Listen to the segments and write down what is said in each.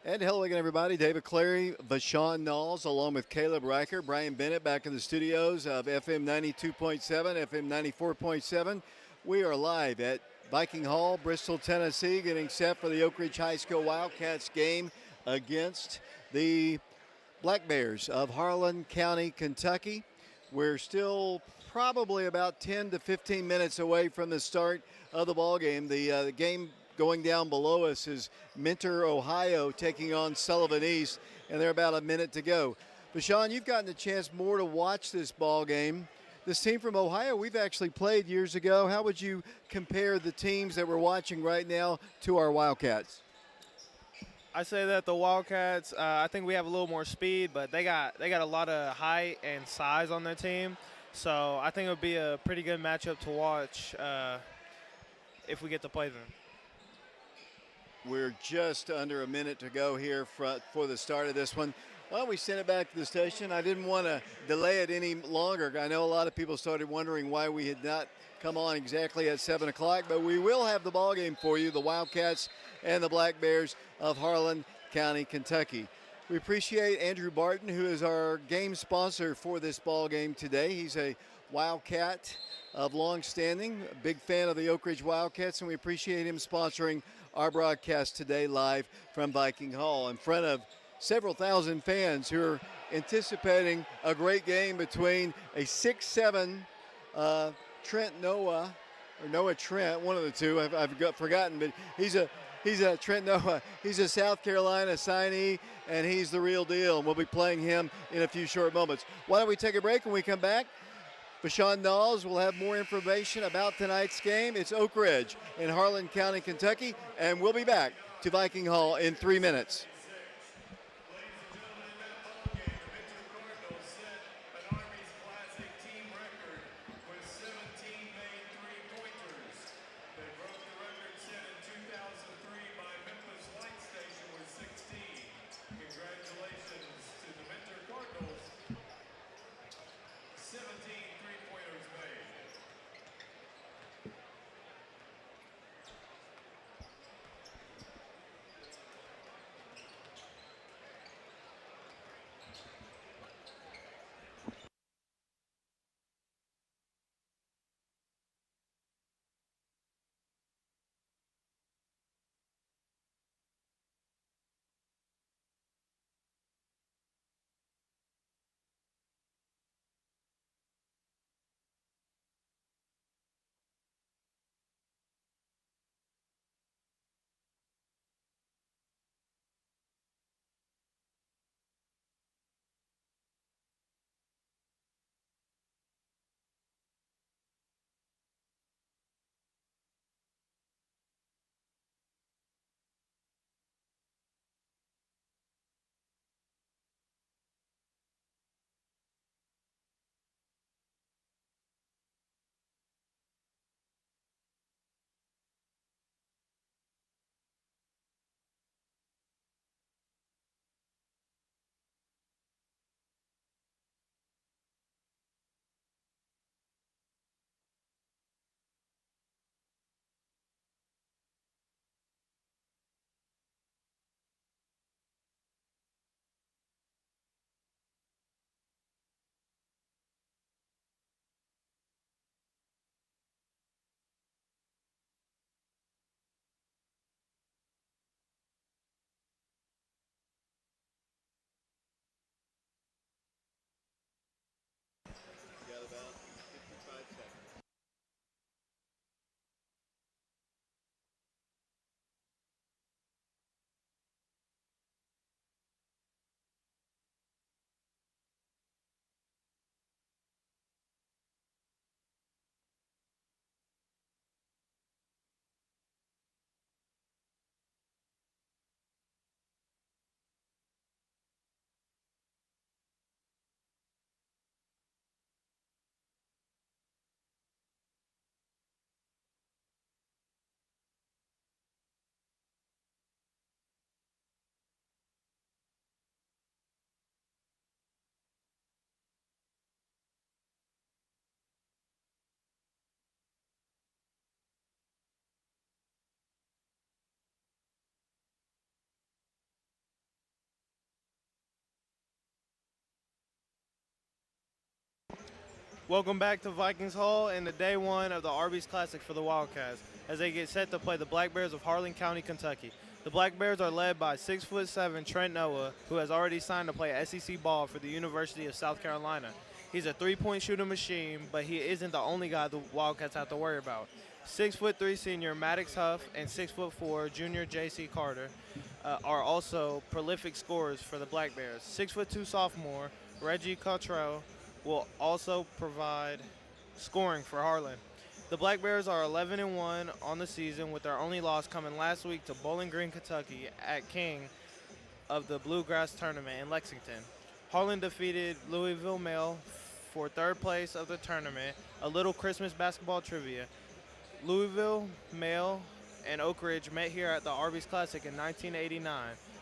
And hello again, everybody. David Clary, Vashawn Knowles, along with Caleb Riker, Brian Bennett back in the studios of FM 92.7, FM 94.7. We are live at Viking Hall, Bristol, Tennessee, getting set for the Oak Ridge High School Wildcats game against the Black Bears of Harlan County, Kentucky. We're still probably about 10 to 15 minutes away from the start of the ball game. The game going down below us is Mentor, Ohio, taking on Sullivan East, and they're about a minute to go. But Sean, you've gotten a chance more to watch this ball game. This team from Ohio, we've actually played years ago. How would you compare the teams that we're watching right now to our Wildcats? I say that the Wildcats, I think we have a little more speed, but they got a lot of height and size on their team. So I think it would be a pretty good matchup to watch if we get to play them. We're just under a minute to go here for the start of this one. Well, we sent it back to the station. I didn't want to delay it any longer. I know a lot of people started wondering why we had not come on exactly at 7 o'clock, but we will have the ball game for you, the Wildcats and the Black Bears of Harlan County, Kentucky. We appreciate Andrew Barton, who is our game sponsor for this ball game today. He's a Wildcat of long standing, a big fan of the Oak Ridge Wildcats, and we appreciate him sponsoring our broadcast today live from Viking Hall in front of several thousand fans who are anticipating a great game between a 6'7" Trent Noah, or Noah Trent, one of the two, I've forgotten, but he's a Trent Noah. He's a South Carolina signee, and he's the real deal, and we'll be playing him in a few short moments. Why don't we take a break? When we come back, Vashawn Knowles will have more information about tonight's game. It's Oak Ridge in Harlan County, Kentucky, and we'll be back to Viking Hall in 3 minutes. Welcome back to Vikings Hall and the day one of the Arby's Classic for the Wildcats as they get set to play the Black Bears of Harlan County, Kentucky. The Black Bears are led by 6'7" Trent Noah, who has already signed to play SEC ball for the University of South Carolina. He's a three-point shooting machine, but he isn't the only guy the Wildcats have to worry about. 6'3" senior Maddox Huff and 6'4" junior J.C. Carter are also prolific scorers for the Black Bears. 6'2" sophomore Reggie Cottrell will also provide scoring for Harlan. The Black Bears are 11-1 on the season, with their only loss coming last week to Bowling Green, Kentucky, at King of the Bluegrass Tournament in Lexington. Harlan defeated Louisville Male for third place of the tournament. A little Christmas basketball trivia: Louisville Male and Oak Ridge met here at the Arby's Classic in 1989.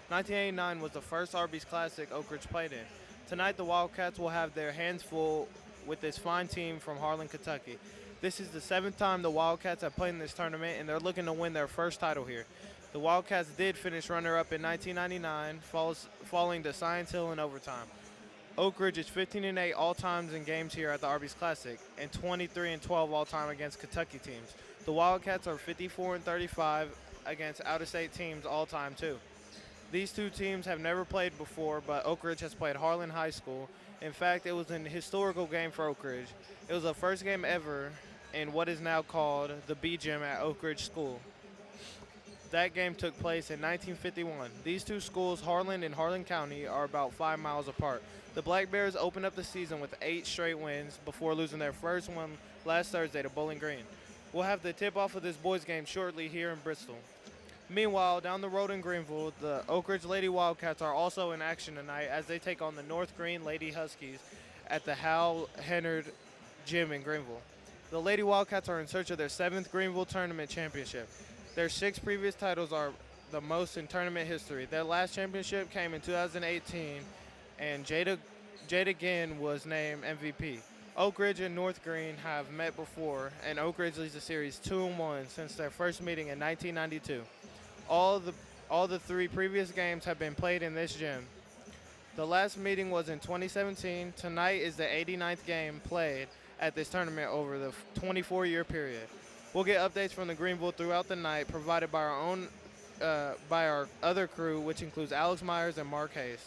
1989 was the first Arby's Classic Oak Ridge played in. Tonight, the Wildcats will have their hands full with this fine team from Harlan, Kentucky. This is the seventh time the Wildcats have played in this tournament, and they're looking to win their first title here. The Wildcats did finish runner-up in 1999, falling to Science Hill in overtime. Oak Ridge is 15-8 all-times in games here at the Arby's Classic, and 23-12 all-time against Kentucky teams. The Wildcats are 54-35 against out-of-state teams all-time too. These two teams have never played before, but Oak Ridge has played Harlan High School. In fact, it was an historical game for Oak Ridge. It was the first game ever in what is now called the B Gym at Oak Ridge School. That game took place in 1951. These two schools, Harlan and Harlan County, are about 5 miles apart. The Black Bears opened up the season with 8 straight wins before losing their first one last Thursday to Bowling Green. We'll have the tip-off of this boys' game shortly here in Bristol. Meanwhile, down the road in Greenville, the Oak Ridge Lady Wildcats are also in action tonight as they take on the North Green Lady Huskies at the Hal Hennard Gym in Greenville. The Lady Wildcats are in search of their 7th Greenville Tournament championship. Their 6 previous titles are the most in tournament history. Their last championship came in 2018, and Jada Ginn was named MVP. Oak Ridge and North Green have met before, and Oak Ridge leads the series 2-1 since their first meeting in 1992. All the 3 previous games have been played in this gym. The last meeting was in 2017. Tonight is the 89th game played at this tournament over the 24-year period. We'll get updates from the Greenville throughout the night, provided by our other crew, which includes Alex Myers and Mark Hayes.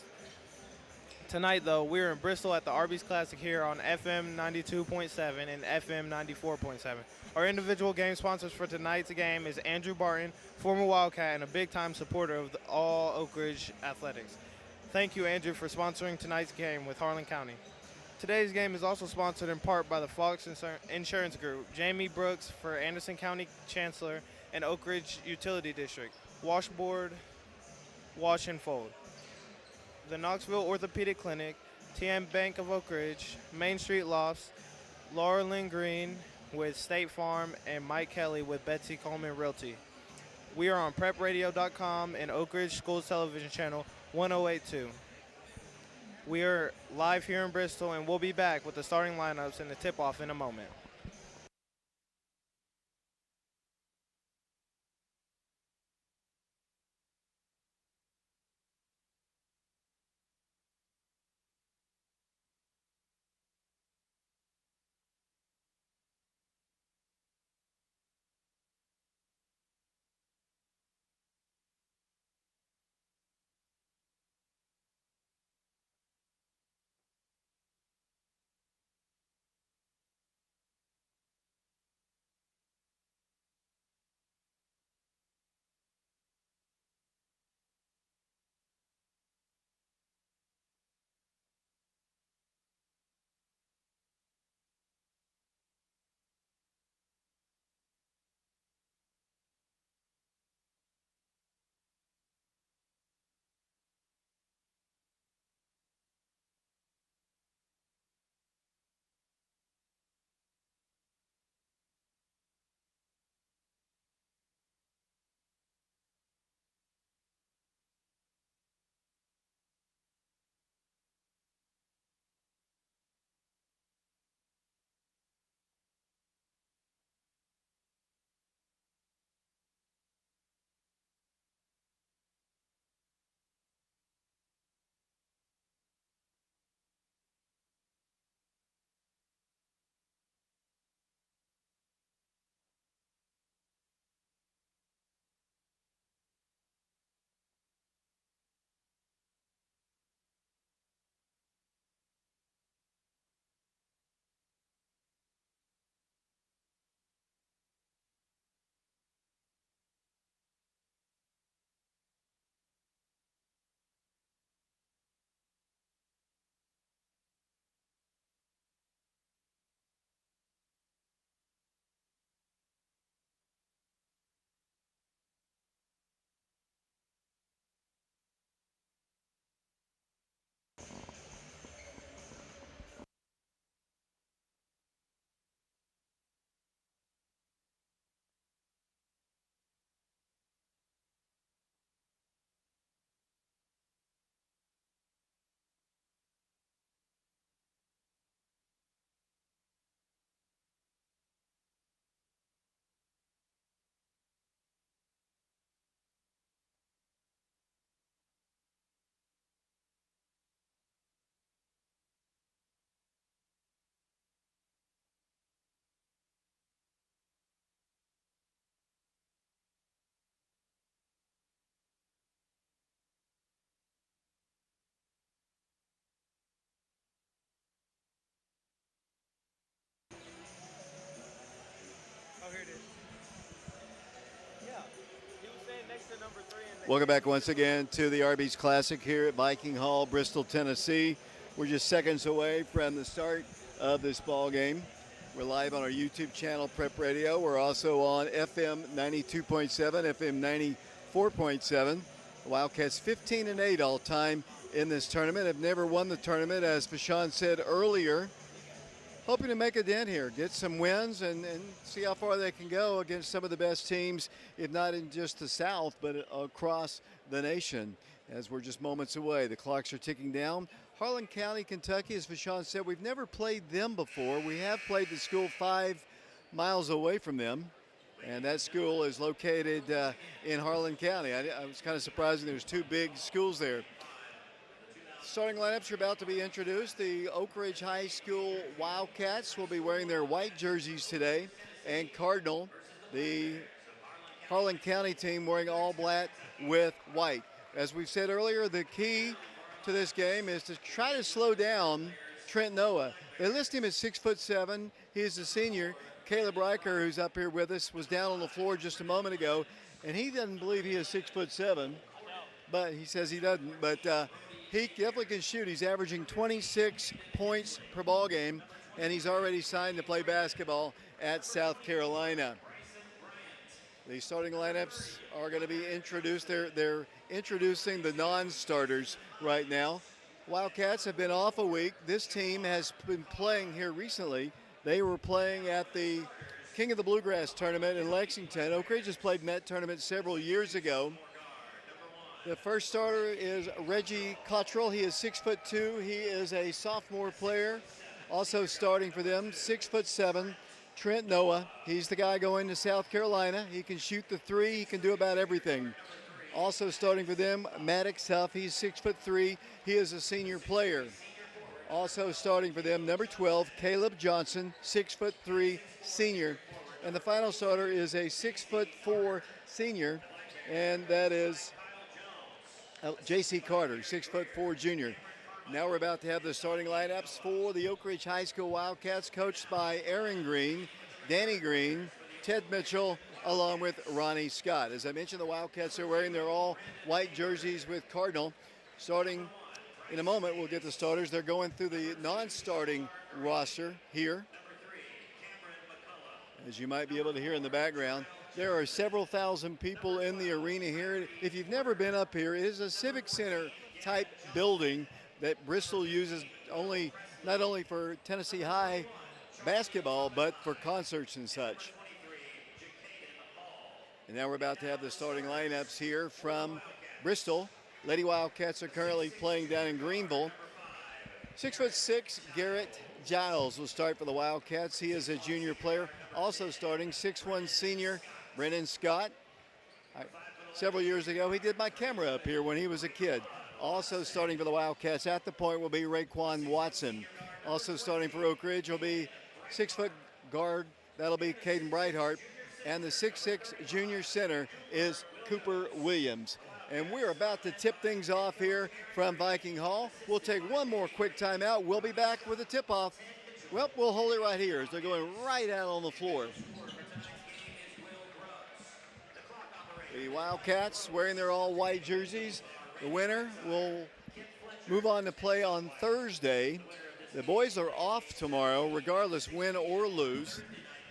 Tonight, though, we're in Bristol at the Arby's Classic here on FM 92.7 and FM 94.7. Our individual game sponsors for tonight's game is Andrew Barton, former Wildcat and a big-time supporter of all Oak Ridge athletics. Thank you, Andrew, for sponsoring tonight's game with Harlan County. Today's game is also sponsored in part by the Fox Insurance Group, Jamie Brooks for Anderson County Chancellor and Oak Ridge Utility District, Washboard, Wash and Fold, the Knoxville Orthopedic Clinic, TM Bank of Oak Ridge, Main Street Lofts, Laura Lynn Green with State Farm, and Mike Kelly with Betsy Coleman Realty. We are on prepradio.com and Oak Ridge Schools Television Channel 1082. We are live here in Bristol, and we'll be back with the starting lineups and the tip-off in a moment. Oh, here it is. Yeah. He was saying next to number 3. Welcome back once again to the Arby's Classic here at Viking Hall, Bristol, Tennessee. We're just seconds away from the start of this ball game. We're live on our YouTube channel, Prep Radio. We're also on FM 92.7, FM 94.7. The Wildcats 15-8 all time in this tournament. Have never won the tournament, as Fashawn said earlier. Hoping to make a dent here, get some wins, and see how far they can go against some of the best teams, if not in just the South, but across the nation. As we're just moments away, the clocks are ticking down. Harlan County, Kentucky, as Fashawn said, we've never played them before. We have played the school 5 miles away from them, and that school is located in Harlan County. I was kind of surprised there's 2 big schools there. Starting lineups are about to be introduced. The Oak Ridge High School Wildcats will be wearing their white jerseys today, and Cardinal, the Harlan County team, wearing all black with white. As we've said earlier, the key to this game is to try to slow down Trent Noah. They list him at 6'7". He is a senior. Caleb Riker, who's up here with us, was down on the floor just a moment ago, and he doesn't believe he is 6'7", but he says he doesn't. But he definitely can shoot. He's averaging 26 points per ball game, and he's already signed to play basketball at South Carolina. The starting lineups are going to be introduced. They're introducing the non-starters right now. Wildcats have been off a week. This team has been playing here recently. They were playing at the King of the Bluegrass tournament in Lexington. Oak Ridge has played Met tournament several years ago. The first starter is Reggie Cottrell. He is 6'2". He is a sophomore player. Also starting for them, 6'7", Trent Noah. He's the guy going to South Carolina. He can shoot the 3. He can do about everything. Also starting for them, Maddox Huff. He's 6'3". He is a senior player. Also starting for them, number 12, Caleb Johnson, 6'3", senior. And the final starter is a 6'4" senior, and that is J.C. Carter, 6'4", junior. Now we're about to have the starting lineups for the Oak Ridge High School Wildcats, coached by Aaron Green, Danny Green, Ted Mitchell, along with Ronnie Scott. As I mentioned, the Wildcats are wearing their all-white jerseys with Cardinal. Starting in a moment, we'll get the starters. They're going through the non-starting roster here. As you might be able to hear in the background, there are several thousand people in the arena here. If you've never been up here, it is a civic center type building that Bristol uses not only for Tennessee High basketball, but for concerts and such. And now we're about to have the starting lineups here from Bristol. Lady Wildcats are currently playing down in Greenville. 6'6", Garrett Giles will start for the Wildcats. He is a junior player. Also starting, 6'1", senior Brennan Scott. Several years ago, he did my camera up here when he was a kid. Also starting for the Wildcats at the point will be Raekwon Watson. Also starting for Oak Ridge will be 6-foot guard. That'll be Caden Brightheart. And the 6'6" junior center is Cooper Williams. And we're about to tip things off here from Viking Hall. We'll take one more quick timeout. We'll be back with a tip-off. Well, we'll hold it right here as they're going right out on the floor. The Wildcats wearing their all-white jerseys. The winner will move on to play on Thursday. The boys are off tomorrow, regardless win or lose.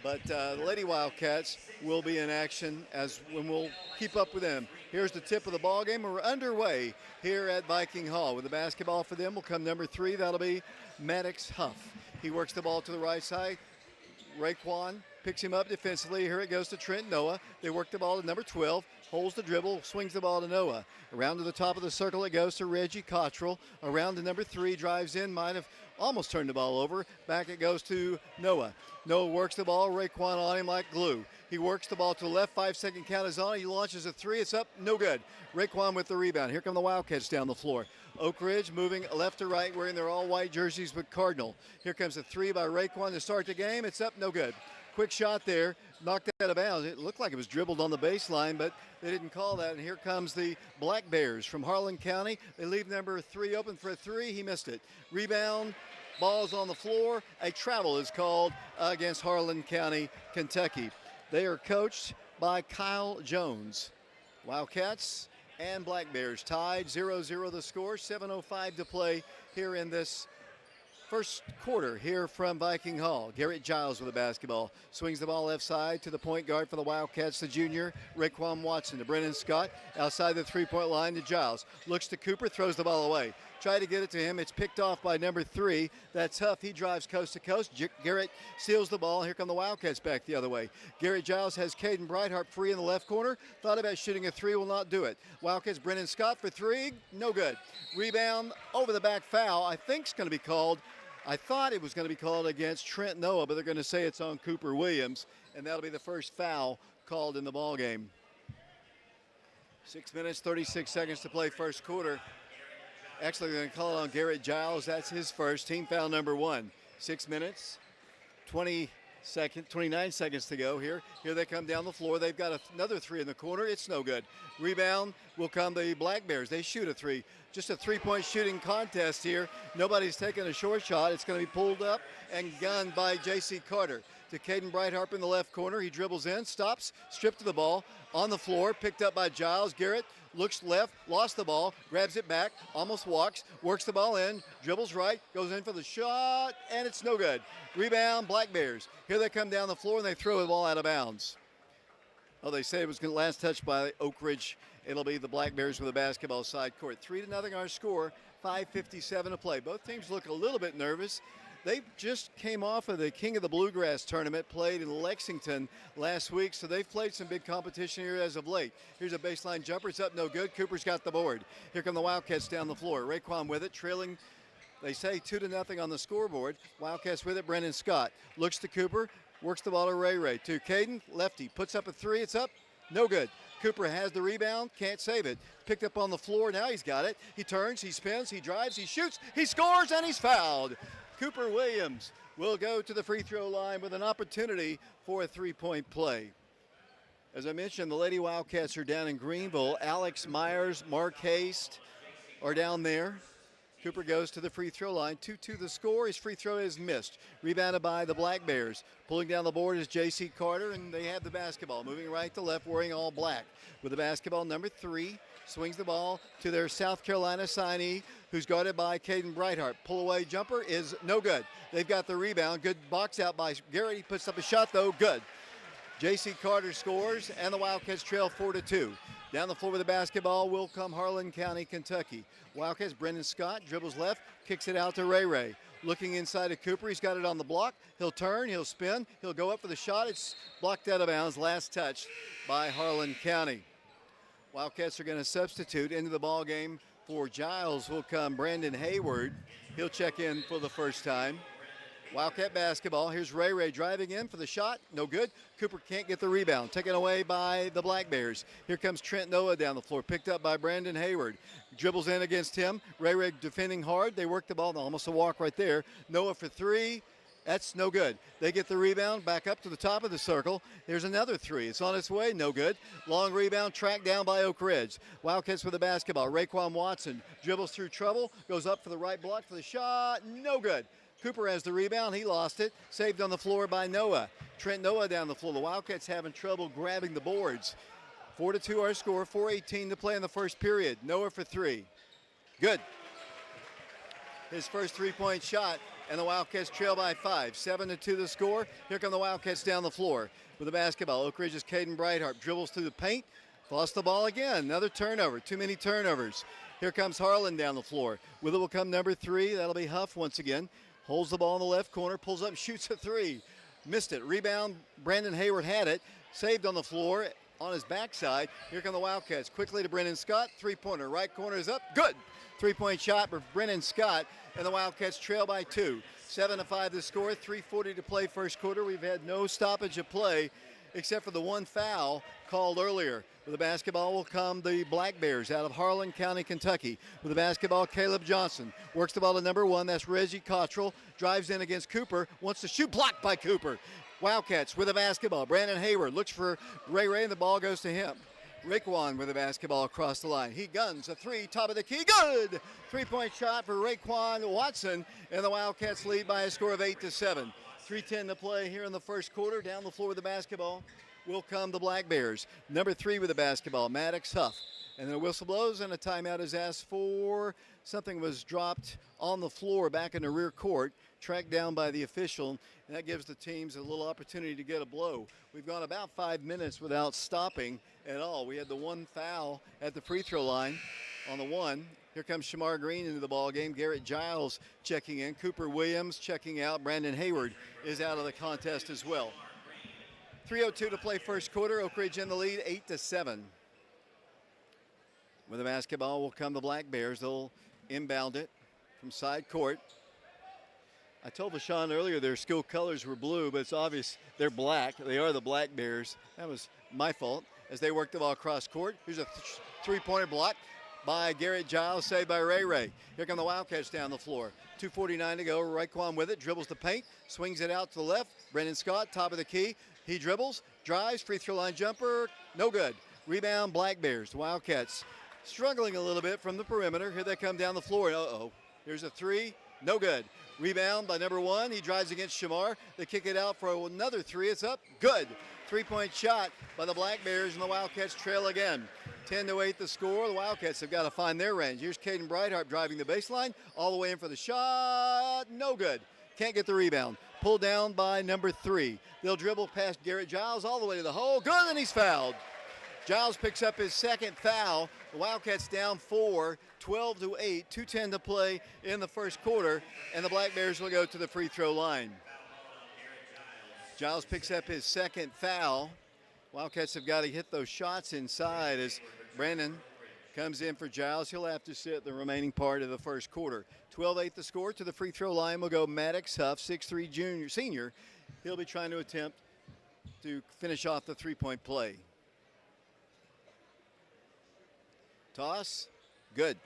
But the Lady Wildcats will be in action when we'll keep up with them. Here's the tip of the ball game. We're underway here at Viking Hall. With the basketball for them will come number 3. That'll be Maddox Huff. He works the ball to the right side. Raekwon picks him up defensively. Here it goes to Trent Noah. They work the ball to number 12. Holds the dribble, swings the ball to Noah. Around to the top of the circle it goes to Reggie Cottrell. Around to number 3, drives in, might have almost turned the ball over. Back it goes to Noah. Noah works the ball, Raekwon on him like glue. He works the ball to the left, 5-second count is on. He launches a 3, it's up, no good. Raekwon with the rebound. Here come the Wildcats down the floor. Oak Ridge moving left to right, wearing their all-white jerseys with Cardinal. Here comes a 3 by Raekwon to start the game. It's up, no good. Quick shot there, knocked out of bounds. It looked like it was dribbled on the baseline, but they didn't call that. And here comes the Black Bears from Harlan County. They leave number 3 open for a 3. He missed it. Rebound, ball's on the floor. A travel is called against Harlan County, Kentucky. They are coached by Kyle Jones. Wildcats and Black Bears tied 0-0 the score, 7:05 to play here in this first quarter here from Viking Hall. Garrett Giles with the basketball. Swings the ball left side to the point guard for the Wildcats, the junior, Raekwon Watson to Brennan Scott. Outside the three-point line to Giles. Looks to Cooper, throws the ball away. Try to get it to him. It's picked off by number 3. That's Huff. He drives coast to coast. Garrett steals the ball. Here come the Wildcats back the other way. Garrett Giles has Caden Brightheart free in the left corner. Thought about shooting a 3, will not do it. Wildcats, Brennan Scott for 3. No good. Rebound over the back foul. I think it's going to be called. I thought it was going to be called against Trent Noah, but they're going to say it's on Cooper Williams, and that'll be the first foul called in the ball game. 6 minutes, 36 seconds to play first quarter. Actually, they're going to call it on Garrett Giles. That's his first, team foul number 1. 6 minutes, 29 seconds to go here. Here they come down the floor. They've got another 3 in the corner. It's no good. Rebound will come the Black Bears. They shoot a 3. Just a three-point shooting contest here. Nobody's taking a short shot. It's going to be pulled up and gunned by J.C. Carter. To Caden Brightheart in the left corner. He dribbles in, stops, stripped to the ball. On the floor, picked up by Giles. Garrett looks left, lost the ball, grabs it back, almost walks, works the ball in, dribbles right, goes in for the shot, and it's no good. Rebound, Black Bears. Here they come down the floor, and they throw the ball out of bounds. Oh, they say it was last touch by Oak Ridge. It'll be the Black Bears with the basketball side court. 3-0 our score, 5:57 to play. Both teams look a little bit nervous. They just came off of the King of the Bluegrass tournament, played in Lexington last week, so they've played some big competition here as of late. Here's a baseline jumper. It's up, no good. Cooper's got the board. Here come the Wildcats down the floor. Raekwon with it, trailing, they say 2-0 on the scoreboard. Wildcats with it, Brennan Scott. Looks to Cooper, works the ball to Ray. To Caden, lefty, puts up a 3. It's up, no good. Cooper has the rebound, can't save it. Picked up on the floor, now he's got it. He turns, he spins, he drives, he shoots, he scores, and he's fouled. Cooper Williams will go to the free throw line with an opportunity for a 3-point play. As I mentioned, the Lady Wildcats are down in Greenville. Alex Myers, Mark Haste are down there. Cooper goes to the free throw line. 2-2 the score. His free throw is missed. Rebounded by the Black Bears. Pulling down the board is J.C. Carter, and they have the basketball. Moving right to left, wearing all black. With the basketball, number 3. Swings the ball to their South Carolina signee, who's guarded by Caden Brightheart. Pull-away jumper is no good. They've got the rebound. Good box out by Garrett. He puts up a shot, though. Good. J.C. Carter scores, and the Wildcats trail 4-2. Down the floor with the basketball will come Harlan County, Kentucky. Wildcats, Brendan Scott dribbles left, kicks it out to Ray. Looking inside of Cooper. He's got it on the block. He'll turn. He'll spin. He'll go up for the shot. It's blocked out of bounds. Last touch by Harlan County. Wildcats are going to substitute into the ball game. For Giles will come Brandon Hayward. He'll check in for the first time. Wildcat basketball. Here's Ray driving in for the shot. No good. Cooper can't get the rebound. Taken away by the Black Bears. Here comes Trent Noah down the floor. Picked up by Brandon Hayward. Dribbles in against him. Ray defending hard. They work the ball. Almost a walk right there. Noah for 3. That's no good. They get the rebound back up to the top of the circle. There's another 3. It's on its way. No good. Long rebound tracked down by Oak Ridge. Wildcats with the basketball. Raekwon Watson dribbles through trouble. Goes up for the right block for the shot. No good. Cooper has the rebound. He lost it. Saved on the floor by Noah. Trent Noah down the floor. The Wildcats having trouble grabbing the boards. 4-2 our score. 4:18 to play in the first period. Noah for 3. Good. His first 3-point shot. And the Wildcats trail by 5. 7-2 the score. Here come the Wildcats down the floor with the basketball. Oak Ridge's Caden Brightheart dribbles through the paint. Lost the ball again. Another turnover. Too many turnovers. Here comes Harlan down the floor. With it will come number 3. That'll be Huff once again. Holds the ball in the left corner. Pulls up, shoots a 3. Missed it. Rebound. Brandon Hayward had it. Saved on the floor on his backside. Here come the Wildcats. Quickly to Brennan Scott. 3-pointer. Right corner is up. Good. 3-point shot for Brennan Scott. And the Wildcats trail by 2. 7-5 the score. 3:40 to play first quarter. We've had no stoppage of play except for the one foul called earlier. With the basketball will come the Black Bears out of Harlan County, Kentucky. With the basketball, Caleb Johnson works the ball to number 1. That's Reggie Cottrell. Drives in against Cooper. Wants to shoot. Blocked by Cooper. Wildcats with the basketball. Brandon Hayward looks for Ray, and the ball goes to him. Raekwon with the basketball across the line. He guns a 3, top of the key. Good! 3-point shot for Raekwon Watson, and the Wildcats lead by a score of 8-7. 3:10 to play here in the first quarter. Down the floor with the basketball will come the Black Bears. Number 3 with the basketball, Maddox Huff. And then a whistle blows and a timeout is asked for. Something was dropped on the floor back in the rear court, tracked down by the official, and that gives the teams a little opportunity to get a blow. We've gone about 5 minutes without stopping at all. We had the one foul at the free throw line on the one. Here comes Shamar Green into the ball game. Garrett Giles checking in. Cooper Williams checking out. Brandon Hayward is out of the contest as well. 3:02 to play first quarter. Oak Ridge in the lead, 8-7. With the basketball will come the Black Bears. They'll inbound it from side court. I told Vashon earlier their school colors were blue, but it's obvious they're black. They are the Black Bears. That was my fault as they work the ball across court. Here's a three-pointer block by Garrett Giles, saved by Ray Ray. Here come the Wildcats down the floor. 2:49 to go. Raekwon with it, dribbles the paint, swings it out to the left. Brendan Scott, top of the key. He dribbles, drives, free throw line jumper, no good. Rebound, Black Bears. The Wildcats struggling a little bit from the perimeter. Here they come down the floor. Uh-oh. Here's a three. No good. Rebound by number 1. He drives against Shamar. They kick it out for another three. It's up. Good. Three-point shot by the Black Bears, and the Wildcats trail again. 10-8 the score. The Wildcats have got to find their range. Here's Caden Brightheart driving the baseline. All the way in for the shot. No good. Can't get the rebound. Pulled down by number 3. They'll dribble past Garrett Giles all the way to the hole. Good, and he's fouled. Giles picks up his second foul. The Wildcats down 4, 12-8, 2:10 to play in the first quarter, and the Black Bears will go to the free throw line. Giles picks up his second foul. Wildcats have got to hit those shots inside as Brandon comes in for Giles. He'll have to sit the remaining part of the first quarter. 12-8 the score. To the free throw line will go Maddox Huff, 6'3" senior. He'll be trying to attempt to finish off the three-point play. Toss, good.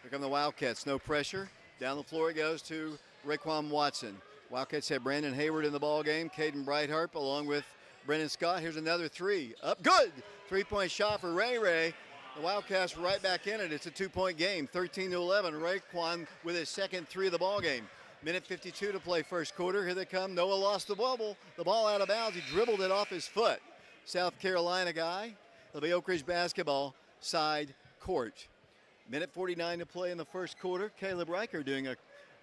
Here come the Wildcats, no pressure. Down the floor it goes to Raekwon Watson. Wildcats have Brandon Hayward in the ball game. Caden Brightheart along with Brendan Scott. Here's another three, up good. Three-point shot for Ray Ray. The Wildcats right back in it. It's a two-point game, 13-11. Raekwon with his second three of the ball game. Minute 52 to play first quarter. Here they come. Noah lost the ball out of bounds. He dribbled it off his foot. South Carolina guy. It'll be Oak Ridge basketball. Side court. Minute 49 to play in the first quarter. Caleb Riker doing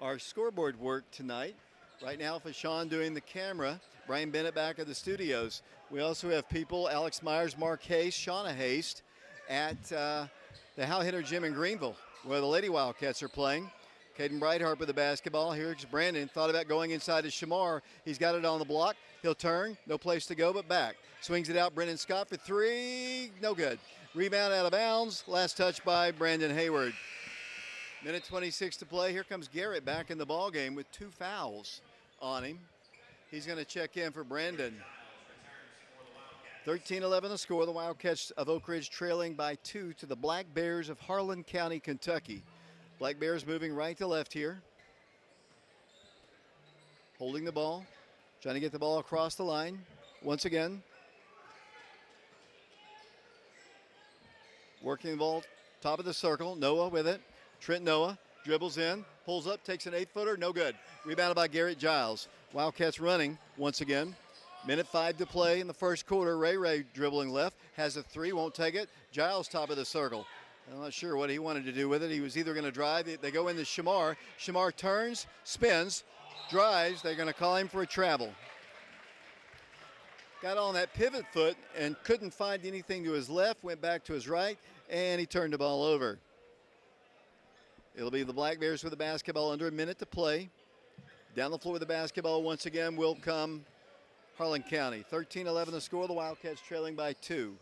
our scoreboard work tonight. Right now, Fashawn doing the camera. Brian Bennett back at the studios. We also have people, Alex Myers, Mark Hayes, Shauna Haste at the How Hitter Gym in Greenville, where the Lady Wildcats are playing. Caden Brightheart with the basketball. Here's Brandon. Thought about going inside to Shamar. He's got it on the block. He'll turn. No place to go but back. Swings it out. Brendan Scott for three. No good. Rebound out of bounds. Last touch by Brandon Hayward. Minute 26 to play. Here comes Garrett back in the ball game with 2 fouls on him. He's going to check in for Brandon. 13-11 the score. The Wildcats of Oak Ridge trailing by 2 to the Black Bears of Harlan County, Kentucky. Black Bears moving right to left here. Holding the ball. Trying to get the ball across the line. Once again. Working the ball, top of the circle. Noah with it. Trent Noah dribbles in, pulls up, takes an 8-footer, no good. Rebounded by Garrett Giles. Wildcats running once again. Minute 5 to play in the first quarter. Ray Ray dribbling left, has a three, won't take it. Giles top of the circle. I'm not sure what he wanted to do with it. He was either going to drive. They go into Shamar. Shamar turns, spins, drives. They're going to call him for a travel. Got on that pivot foot and couldn't find anything to his left, went back to his right, and he turned the ball over. It'll be the Black Bears with the basketball, under a minute to play. Down the floor with the basketball once again will come Harlan County. 13-11 the score. The Wildcats trailing by 2.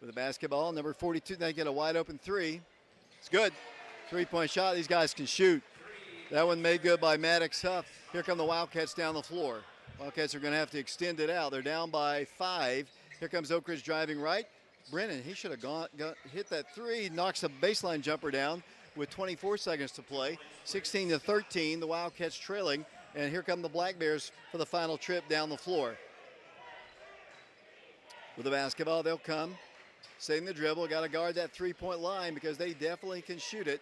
With the basketball, number 42, they get a wide open three. It's good. Three-point shot. These guys can shoot. That one made good by Maddox Huff. Here come the Wildcats down the floor. Wildcats are going to have to extend it out. They're down by 5. Here comes Oak Ridge driving right. Brennan, he should have hit that three. He knocks a baseline jumper down with 24 seconds to play. 16-13, the Wildcats trailing. And here come the Black Bears for the final trip down the floor. With the basketball, they'll come. Setting the dribble. Got to guard that three-point line because they definitely can shoot it.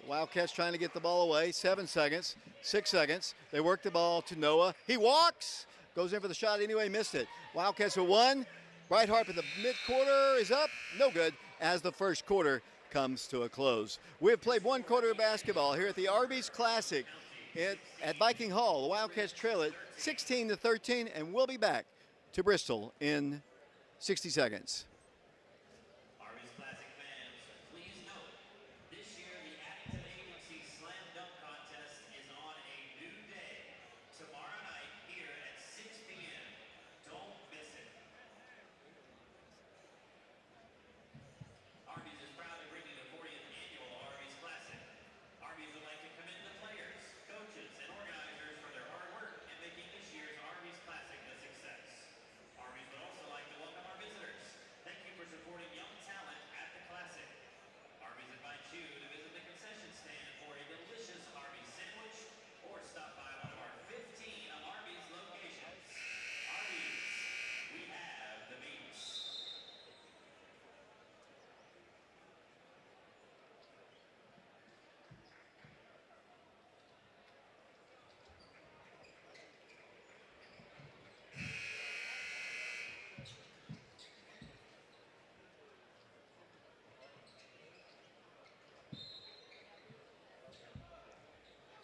The Wildcats trying to get the ball away. 7 seconds. 6 seconds. They work the ball to Noah. He walks. Goes in for the shot anyway, missed it. Wildcats with one. Brighthart at the mid-quarter is up. No good as the first quarter comes to a close. We have played one quarter of basketball here at the Arby's Classic at Viking Hall. The Wildcats trail it 16-13, and we'll be back to Bristol in 60 seconds. Arby's Classic fans, please note, this year the Acton Agency Slam Dunk Contest is on a new day. Tomorrow night here at 6 p.m. Don't miss it. Arby's is proud to bring you the 40th annual Arby's Classic. Arby's would like to commend the players, coaches, and organizers for their hard work in making this year's Arby's Classic a success. Arby's would also like to welcome our visitors. Thank you for supporting young talent at the Classic. Arby's invites you to visit the concession stand for a delicious Arby's sandwich or stop by one of our 15 Arby's locations. Arby's, we have the beats.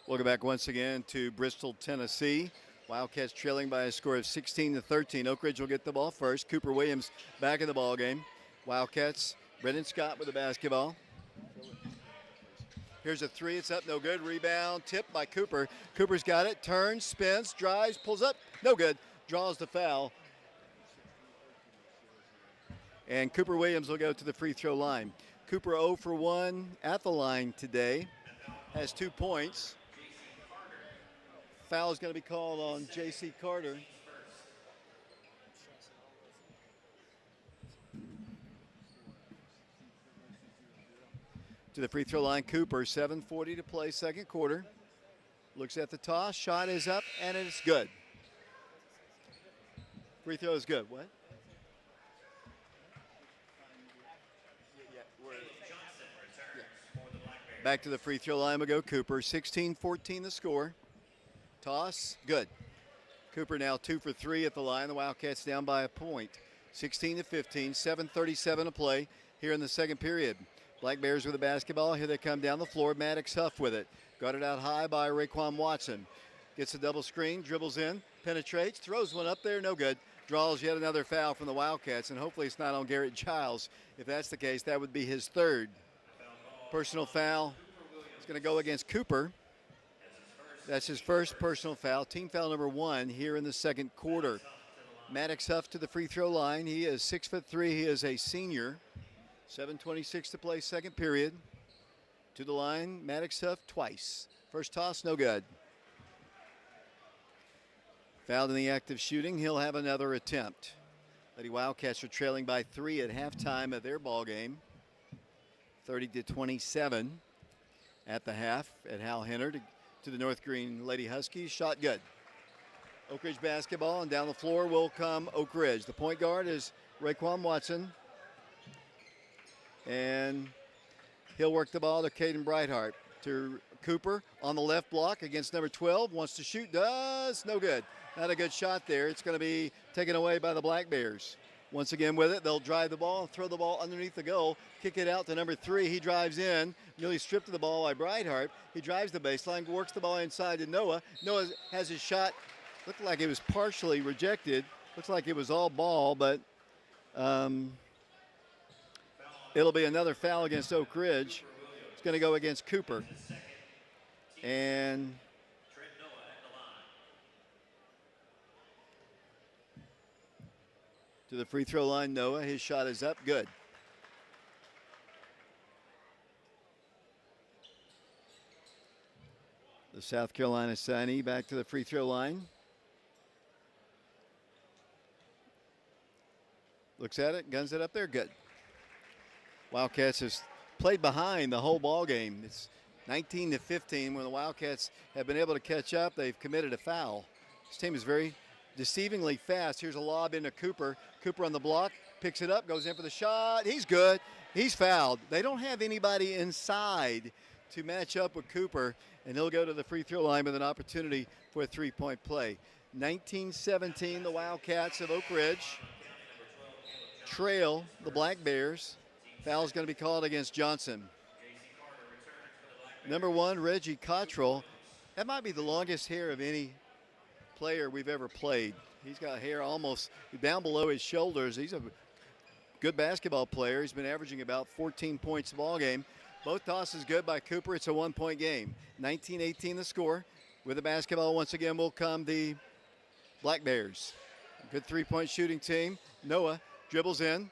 Welcome back once again to Bristol, Tennessee. Wildcats trailing by a score of 16-13. Oak Ridge will get the ball first. Cooper Williams back in the ball game. Wildcats, Brendan Scott with the basketball. Here's a three. It's up, no good. Rebound, tipped by Cooper. Cooper's got it. Turns, spins, drives, pulls up, no good. Draws the foul. And Cooper Williams will go to the free throw line. Cooper 0 for 1 at the line today. Has 2 points. Foul is going to be called on J.C. Carter. To the free throw line, Cooper, 7:40 to play, second quarter. Looks at the toss, shot is up, and it's good. Free throw is good. What? Back to the free throw line we go. Cooper, 16-14 the score. Toss, good. Cooper now 2 for 3 at the line. The Wildcats down by a point. 16-15, 7:37 to play here in the second period. Black Bears with the basketball. Here they come down the floor. Maddox Huff with it. Got it out high by Raekwon Watson. Gets a double screen, dribbles in, penetrates, throws one up there, no good. Draws yet another foul from the Wildcats, and hopefully it's not on Garrett Childs. If that's the case, that would be his third. Personal foul is going to go against Cooper. That's his first personal foul, team foul number 1 here in the second quarter. Maddox Huff to the free throw line. He is 6'3". He is a senior. 7:26 to play, second period. To the line, Maddox Huff twice. First toss, no good. Fouled in the act of shooting. He'll have another attempt. Lady Wildcats are trailing by 3 at halftime of their ball game. 30-27 at the half at Hal Henner to the North Green Lady Huskies. Shot good. Oak Ridge basketball, and down the floor will come Oak Ridge. The point guard is Raekwon Watson. And he'll work the ball to Caden Brighthart. To Cooper on the left block against number 12. Wants to shoot, does, no good. Not a good shot there. It's going to be taken away by the Black Bears. Once again with it, they'll drive the ball and throw the ball underneath the goal. Kick it out to number 3. He drives in, nearly stripped of the ball by Brighthart. He drives the baseline, works the ball inside to Noah. Noah has his shot. Looked like it was partially rejected. Looks like it was all ball, but it'll be another foul against Oak Ridge. It's going to go against Cooper. And to the free throw line, Noah. His shot is up, good. The South Carolina signee back to the free throw line. Looks at it, guns it up there, good. Wildcats has played behind the whole ball game. It's 19-15. When the Wildcats have been able to catch up, they've committed a foul. This team is very deceivingly fast. Here's a lob into Cooper. Cooper on the block, picks it up, goes in for the shot. He's good. He's fouled. They don't have anybody inside to match up with Cooper, and he'll go to the free throw line with an opportunity for a three-point play. 19-17, the Wildcats of Oak Ridge trail the Black Bears. Foul's going to be called against Johnson. Number 1, Reggie Cottrell. That might be the longest hair of any player we've ever played. He's got hair almost down below his shoulders. He's a good basketball player. He's been averaging about 14 points a ball game. Both tosses good by Cooper. It's a 1-point game. 19-18 the score. With the basketball once again will come the Black Bears. Good three-point shooting team. Noah dribbles in,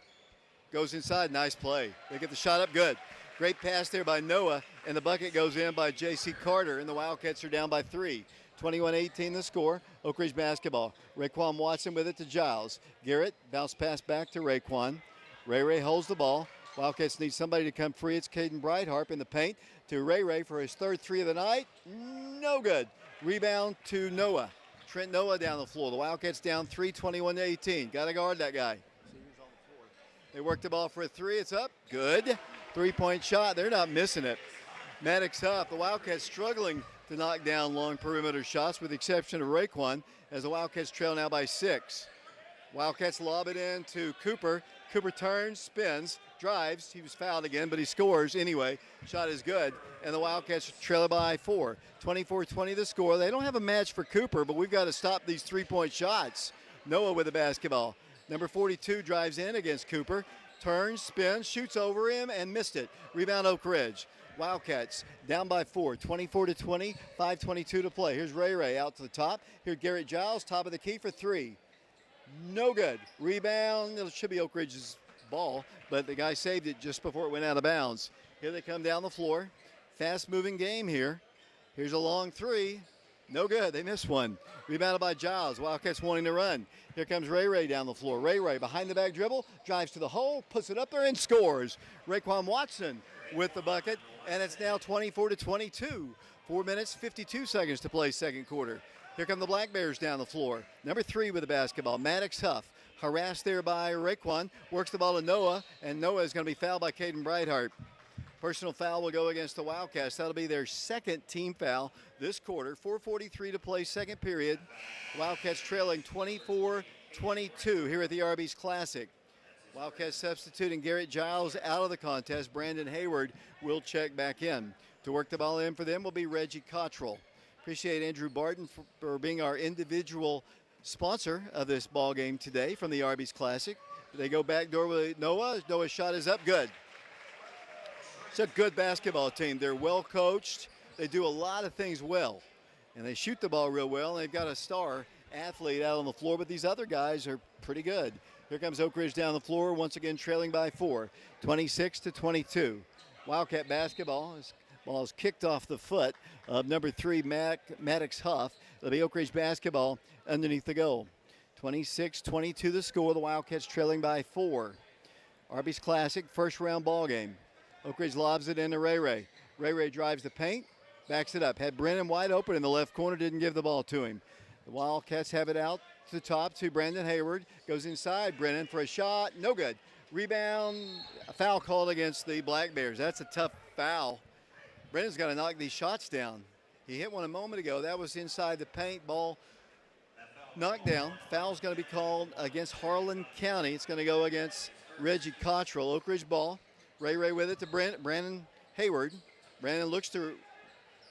goes inside. Nice play. They get the shot up good. Great pass there by Noah, and the bucket goes in by J.C. Carter, and the Wildcats are down by 3. 21-18 the score. Oak Ridge basketball. Raekwon Watson with it to Giles. Garrett, bounce pass back to Raekwon. Ray holds the ball. Wildcats need somebody to come free. It's Caden Brightheart in the paint to Ray for his third three of the night. No good. Rebound to Noah. Trent Noah down the floor. The Wildcats down 3, 21-18. Got to guard that guy. They work the ball for a three. It's up. Good. Three-point shot. They're not missing it. Maddox up. The Wildcats struggling to knock down long perimeter shots with the exception of Raekwon as the Wildcats trail now by 6. Wildcats lob it in to Cooper. Cooper turns, spins, drives. He was fouled again, but he scores anyway. Shot is good, and the Wildcats trail by 4. 24-20 the score. They don't have a match for Cooper, but we've got to stop these three-point shots. Noah with the basketball. Number 42 drives in against Cooper. Turns, spins, shoots over him, and missed it. Rebound Oak Ridge. Wildcats down by 4, 24-20, 5:22 to play. Here's Ray out to the top. Here's Garrett Giles, top of the key for 3. No good. Rebound. It should be Oak Ridge's ball, but the guy saved it just before it went out of bounds. Here they come down the floor. Fast-moving game here. Here's a long three. No good. They missed one. Rebounded by Giles. Wildcats wanting to run. Here comes Ray down the floor. Ray behind the back dribble, drives to the hole, puts it up there and scores. Raekwon Watson with the bucket, and it's now 24-22. 4 minutes, 52 seconds to play second quarter. Here come the Black Bears down the floor. Number 3 with the basketball, Maddox Huff. Harassed there by Raekwon. Works the ball to Noah, and Noah is going to be fouled by Caden Brightheart. Personal foul will go against the Wildcats. That'll be their second team foul this quarter. 4:43 to play second period. Wildcats trailing 24-22 here at the Arby's Classic. Wildcats substituting Garrett Giles out of the contest. Brandon Hayward will check back in. To work the ball in for them will be Reggie Cottrell. Appreciate Andrew Barton for being our individual sponsor of this ball game today from the Arby's Classic. They go back door with Noah. Noah's shot is up. Good. It's a good basketball team. They're well coached. They do a lot of things well. And they shoot the ball real well. And they've got a star athlete out on the floor, but these other guys are pretty good. Here comes Oak Ridge down the floor, once again trailing by 4, 26-22. Wildcat basketball. Ball is kicked off the foot of number 3, Maddox Huff. It'll be Oak Ridge basketball underneath the goal. 26-22 the score. The Wildcats trailing by 4. Arby's Classic first round ball game. Oak Ridge lobs it into Ray. Ray drives the paint, backs it up. Had Brennan wide open in the left corner, didn't give the ball to him. The Wildcats have it out to the top to Brandon Hayward. Goes inside, Brennan for a shot, no good. Rebound, a foul called against the Black Bears. That's a tough foul. Brennan's got to knock these shots down. He hit one a moment ago. That was inside the paint. Ball knocked down. Foul's going to be called against Harlan County. It's going to go against Reggie Cottrell. Oak Ridge ball. Ray with it to Brandon Hayward. Brandon looks to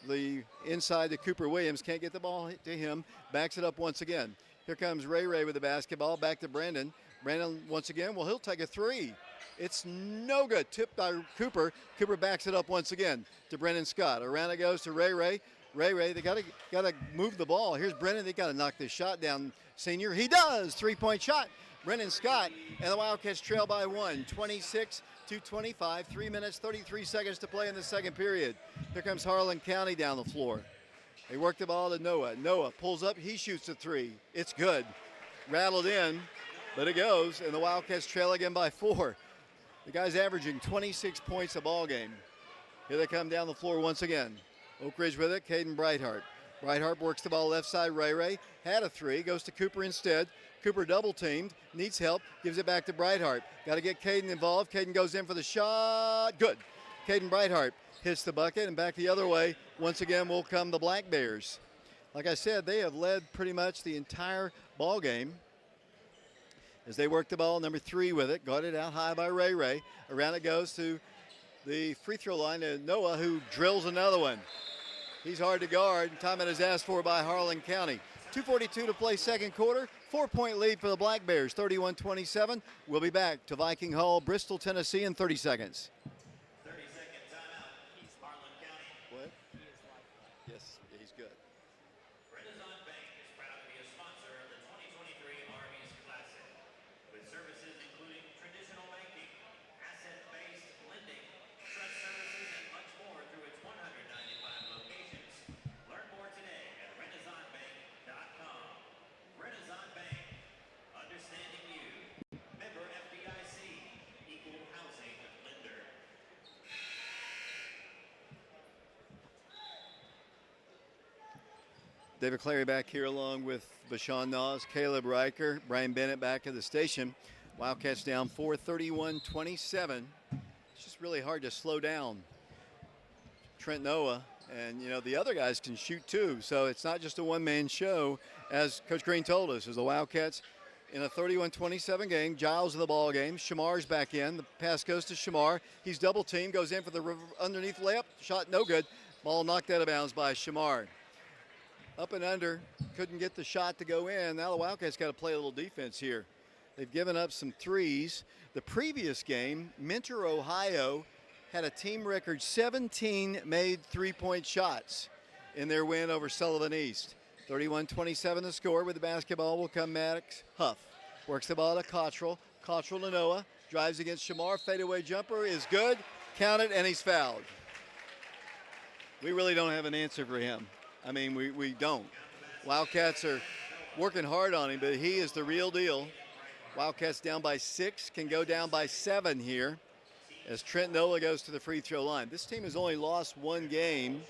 the inside to Cooper Williams. Can't get the ball to him. Backs it up once again. Here comes Ray with the basketball. Back to Brandon. Brandon once again. Well, he'll take a three. It's no good. Tipped by Cooper. Cooper backs it up once again to Brennan Scott. Around it goes to Ray. They got to move the ball. Here's Brennan. They got to knock this shot down, senior. He does. 3-point shot. Brennan Scott, and the Wildcats trail by 1, 26-25. 3 minutes, 33 seconds to play in the second period. Here comes Harlan County down the floor. They work the ball to Noah. Noah pulls up. He shoots a 3. It's good. Rattled in, but it goes, and the Wildcats trail again by 4. The guy's averaging 26 points a ball game. Here they come down the floor once again. Oak Ridge with it, Caden Brightheart. Brightheart works the ball left side. Ray had a 3, goes to Cooper instead. Cooper double teamed, needs help, gives it back to Brightheart. Got to get Caden involved. Caden goes in for the shot. Good. Caden Brightheart hits the bucket, and back the other way. Once again will come the Black Bears. Like I said, they have led pretty much the entire ball game as they work the ball. Number 3 with it, guarded out high by Ray Ray. Around it goes to the free throw line to Noah, who drills another one. He's hard to guard. Timeout is asked for by Harlan County. 2:42 to play second quarter. 4-point lead for the Black Bears, 31-27. We'll be back to Viking Hall, Bristol, Tennessee in 30 seconds. 30-second timeout. Harlan County. What? Yes, he's good. Renaissance Bank is proud to be a sponsor of the 2023 Arby's Classic. With services including traditional banking, asset-based lending, trust services, and much more through its 195 locations. Learn more today at renaissancebank.com. Renaissance Bank, understanding you. Member FDIC, equal housing lender. David Clary back here along with Bashan Nas, Caleb Riker, Brian Bennett back at the station. Wildcats down 4, 31-27. It's just really hard to slow down Trent Noah. And, you know, the other guys can shoot too. So it's not just a one-man show, as Coach Green told us, as the Wildcats in a 31-27 game. Giles in the ball game. Shamar's back in. The pass goes to Shamar. He's double teamed, goes in for the underneath layup. Shot no good. Ball knocked out of bounds by Shamar. Up and under, couldn't get the shot to go in. Now the Wildcats got to play a little defense here. They've given up some threes. The previous game, Mentor, Ohio, had a team record 17 made three-point shots in their win over Sullivan East. 31-27 the score. With the basketball will come Maddox Huff. Works the ball to Cottrell. Cottrell to Noah. Drives against Shamar. Fadeaway jumper is good. Counted, and he's fouled. We really don't have an answer for him. I mean, we don't. Wildcats are working hard on him, but he is the real deal. Wildcats down by 6, can go down by 7 here as Trent Noah goes to the free throw line. This team has only lost one game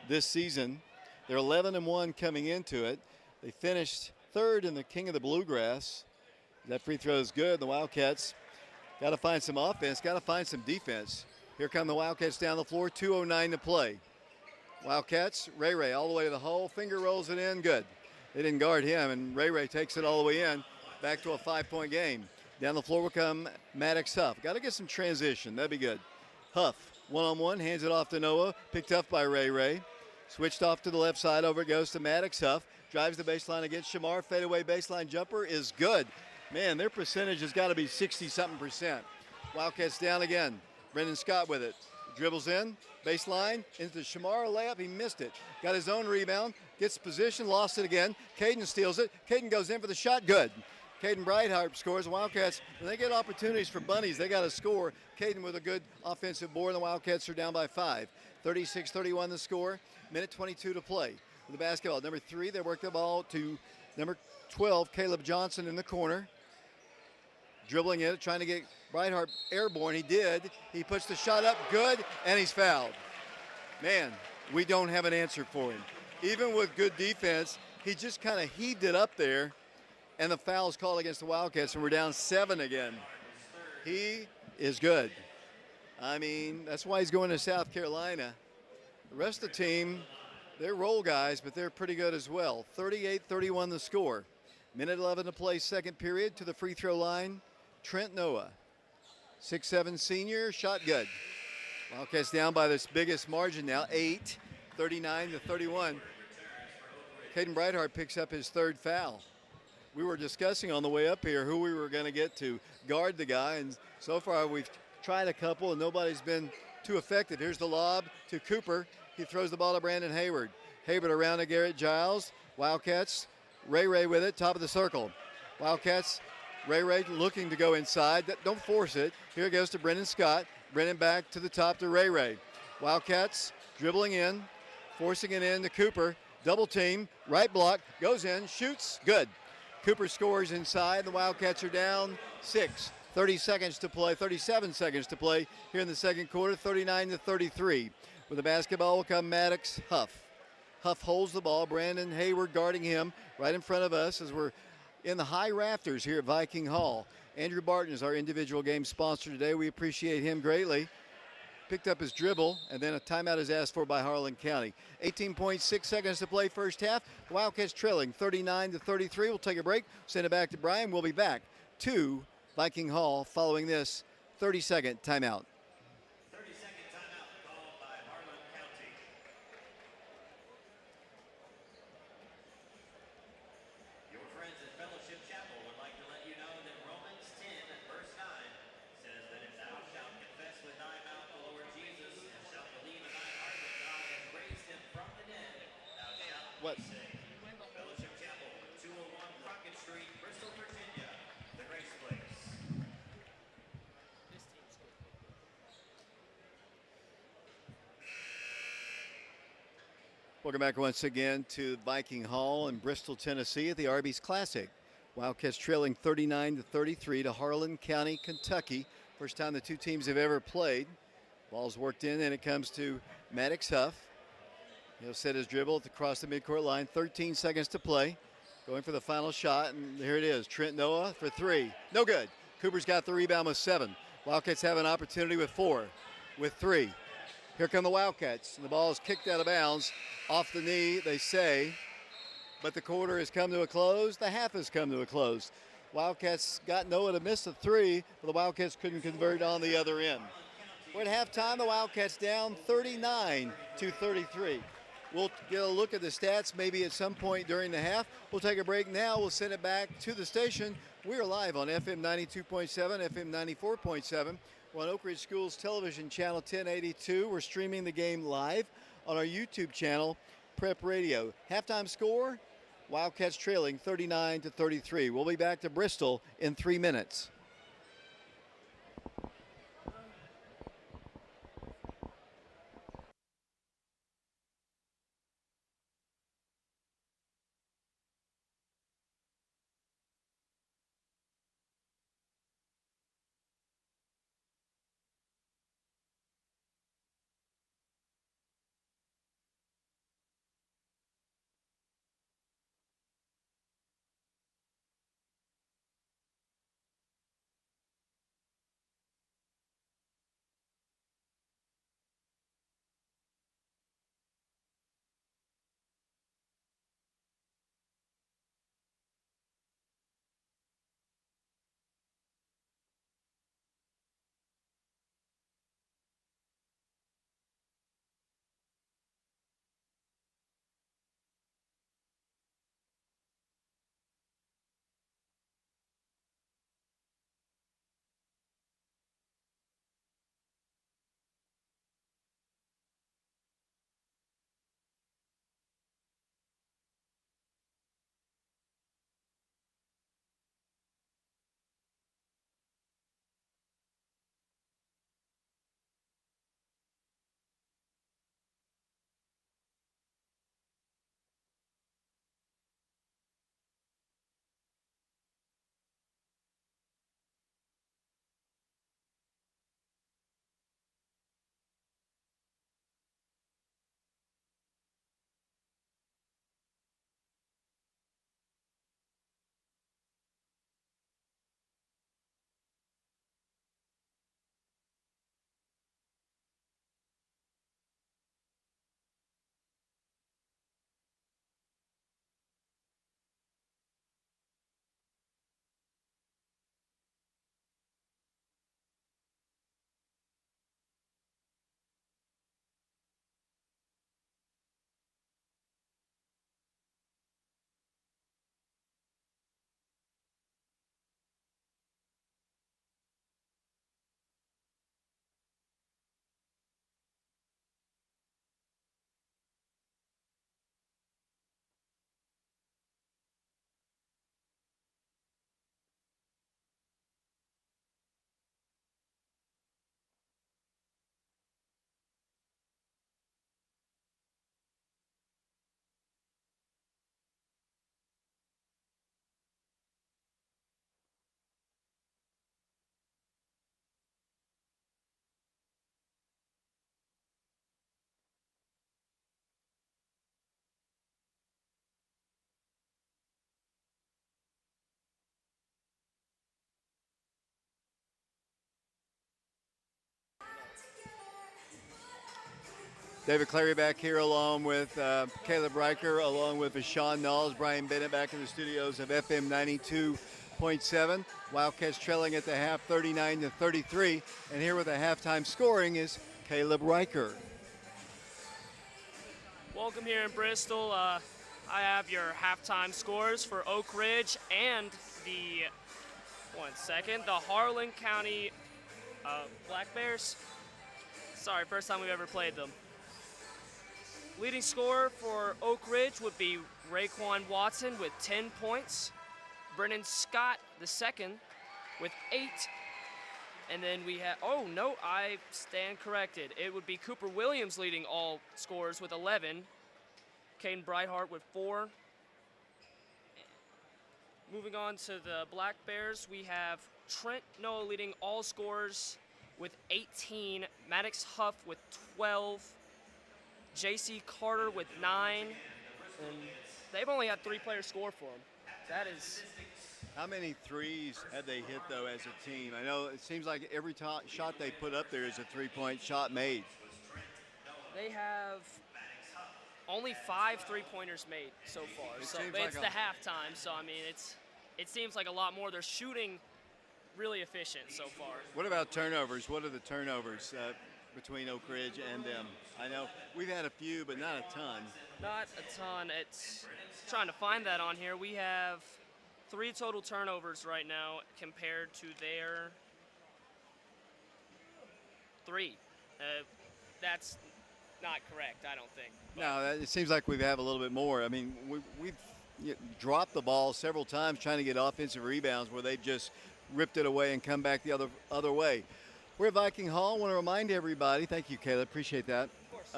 this season. They're 11-1 coming into it. They finished third in the King of the Bluegrass. That free throw is good. The Wildcats got to find some offense, got to find some defense. Here come the Wildcats down the floor, 2:09 to play. Wildcats, Ray Ray all the way to the hole, finger rolls it in, good. They didn't guard him, and Ray Ray takes it all the way in, back to a 5-point game. Down the floor will come Maddox Huff. Got to get some transition, that'd be good. Huff, one-on-one, hands it off to Noah, picked up by Ray Ray. Switched off to the left side, over it goes to Maddox Huff. Drives the baseline against Shamar, fadeaway baseline jumper is good. Man, their percentage has got to be 60-something%. Wildcats down again. Brendan Scott with it. Dribbles in, baseline, into the Shamar layup. He missed it. Got his own rebound, gets position, lost it again. Caden steals it. Caden goes in for the shot, good. Caden Brightheart scores. Wildcats, when they get opportunities for bunnies, they got to score. Caden with a good offensive board, and the Wildcats are down by 5. 36-31 the score. Minute 22 to play. With the basketball, number 3, they work the ball to number 12, Caleb Johnson in the corner. Dribbling it, trying to get Brightheart airborne. He did. He puts the shot up, good, and he's fouled. Man, we don't have an answer for him. Even with good defense, he just kind of heaved it up there, and the foul is called against the Wildcats, and we're down 7 again. He is good. I mean, that's why he's going to South Carolina. The rest of the team, they're role guys, but they're pretty good as well. 38-31 the score. Minute 11 to play, second period. To the free throw line, Trent Noah. 6'7" senior, shot good. Wildcats down by this biggest margin now, 8, 39-31. Caden Brightheart picks up his 3rd foul. We were discussing on the way up here who we were going to get to guard the guy, and so far we've tried a couple and nobody's been too effective. Here's the lob to Cooper. He throws the ball to Brandon Hayward. Hayward around to Garrett Giles. Wildcats, Ray Ray with it, top of the circle. Wildcats, Ray Ray looking to go inside. Don't force it. Here it goes to Brendan Scott. Brendan back to the top to Ray Ray. Wildcats dribbling in, forcing it in to Cooper. Double team, right block, goes in, shoots, good. Cooper scores inside. The Wildcats are down 6. 30 seconds to play, 37 seconds to play here in the second quarter, 39-33. With the basketball will come Maddox Huff. Huff holds the ball. Brandon Hayward guarding him right in front of us as we're in the high rafters here at Viking Hall. Andrew Barton is our individual game sponsor today. We appreciate him greatly. picked up his dribble, and then a timeout is asked for by Harlan County. 18.6 seconds to play first half. The Wildcats trailing 39-33. We'll take a break, send it back to Brian. We'll be back to Viking Hall following this 30-second timeout. 30-second timeout called by Harlan County. Your friends at Fellowship Chapel would like to let you know that Romans 10 verse 9 says that if thou shalt confess with thy mouth the Lord Jesus and shalt believe in thine heart that God has raised him from the dead, thou shalt be saved. Fellowship Chapel, 201 Crockett Street, Bristol, Virginia, the Grace Place. Welcome back once again to Viking Hall in Bristol, Tennessee at the Arby's Classic. Wildcats trailing 39-33 to Harlan County, Kentucky. First time the two teams have ever played. Ball's worked in, and it comes to Maddox Huff. He'll set his dribble across the midcourt line. 13 seconds to play. Going for the final shot, and here it is. Trent Noah for three. No good. Cooper's got the rebound with 7. Wildcats have an opportunity with 4, with 3. Here come the Wildcats. And the ball is kicked out of bounds. Off the knee, they say. But the quarter has come to a close. The half has come to a close. Wildcats got Noah to miss a 3, but the Wildcats couldn't convert on the other end. We're at halftime. The Wildcats down 39-33. We'll get a look at the stats maybe at some point during the half. We'll take a break now. We'll send it back to the station. We're live on FM 92.7, FM 94.7. We're on Oak Ridge Schools Television Channel 1082. We're streaming the game live on our YouTube channel, Prep Radio. Halftime score, Wildcats trailing 39-33. We'll be back to Bristol in 3 minutes. David Clary back here along with Caleb Riker, along with Sean Knowles, Brian Bennett back in the studios of FM 92.7. Wildcats trailing at the half 39-33. And here with the halftime scoring is Caleb Riker. Welcome here in Bristol. I have your halftime scores for Oak Ridge and the Harlan County Black Bears. Sorry, first time we've ever played them. Leading scorer for Oak Ridge would be Raekwon Watson with 10 points. Brennan Scott, the second, with 8. And then we have, oh no, I stand corrected. It would be Cooper Williams leading all scorers with 11. Caden Brighthart with 4. Moving on to the Black Bears, we have Trent Noah leading all scorers with 18. Maddox Huff with 12. J.C. Carter with 9. And they've only had 3 players score for them. That is... How many threes have they hit, though, as a team? I know it seems like every shot they put up there is a three-point shot made. They have only 5 three-pointers made so far. So it's the halftime, so I mean, it seems like a lot more. They're shooting really efficient so far. What about turnovers? What are the turnovers between Oak Ridge and them? I know we've had a few, but not a ton. Not a ton. It's trying to find that on here. We have 3 total turnovers right now compared to their 3. That's not correct, I don't think. No, it seems like we have a little bit more. I mean, we've dropped the ball several times trying to get offensive rebounds where they've just ripped it away and come back the other way. We're at Viking Hall. I want to remind everybody, thank you, Caleb, appreciate that. Of course.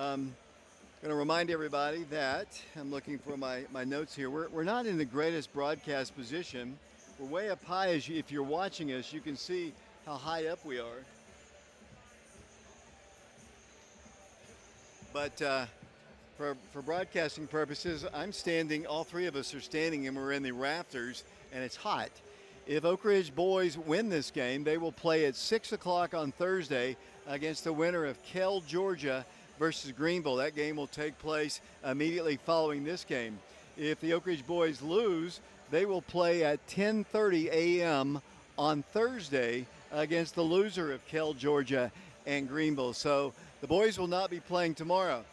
Going to remind everybody that, I'm looking for my notes here, we're not in the greatest broadcast position. We're way up high. If you're watching us, you can see how high up we are. But for broadcasting purposes, I'm standing, all 3 of us are standing, and we're in the rafters, and it's hot. If Oak Ridge boys win this game, they will play at 6 o'clock on Thursday against the winner of Kell, Georgia versus Greenville. That game will take place immediately following this game. If the Oak Ridge boys lose, they will play at 10:30 a.m. on Thursday against the loser of Kell, Georgia and Greenville. So the boys will not be playing tomorrow.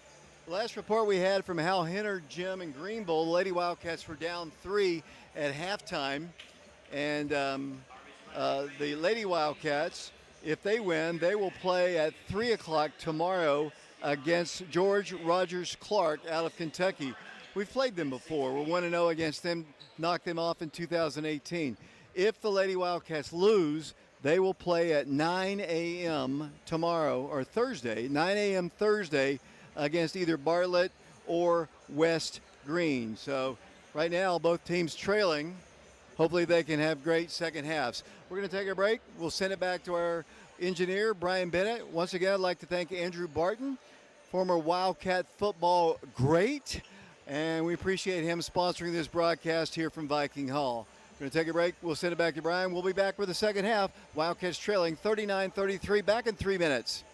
The last report we had from Hal Henner, Jim, and Greenville, the Lady Wildcats were down 3 at halftime. And the Lady Wildcats, if they win, they will play at 3 o'clock tomorrow against George Rogers Clark out of Kentucky. We've played them before. We're 1-0 against them, knocked them off in 2018. If the Lady Wildcats lose, they will play at 9 a.m. tomorrow, or Thursday, 9 a.m. Thursday, against either Bartlett or West Green. So right now, both teams trailing. Hopefully they can have great second halves. We're going to take a break. We'll send it back to our engineer, Brian Bennett. Once again, I'd like to thank Andrew Barton, former Wildcat football great, and we appreciate him sponsoring this broadcast here from Viking Hall. We're going to take a break. We'll send it back to Brian. We'll be back with the second half. Wildcats trailing 39-33, back in 3 minutes.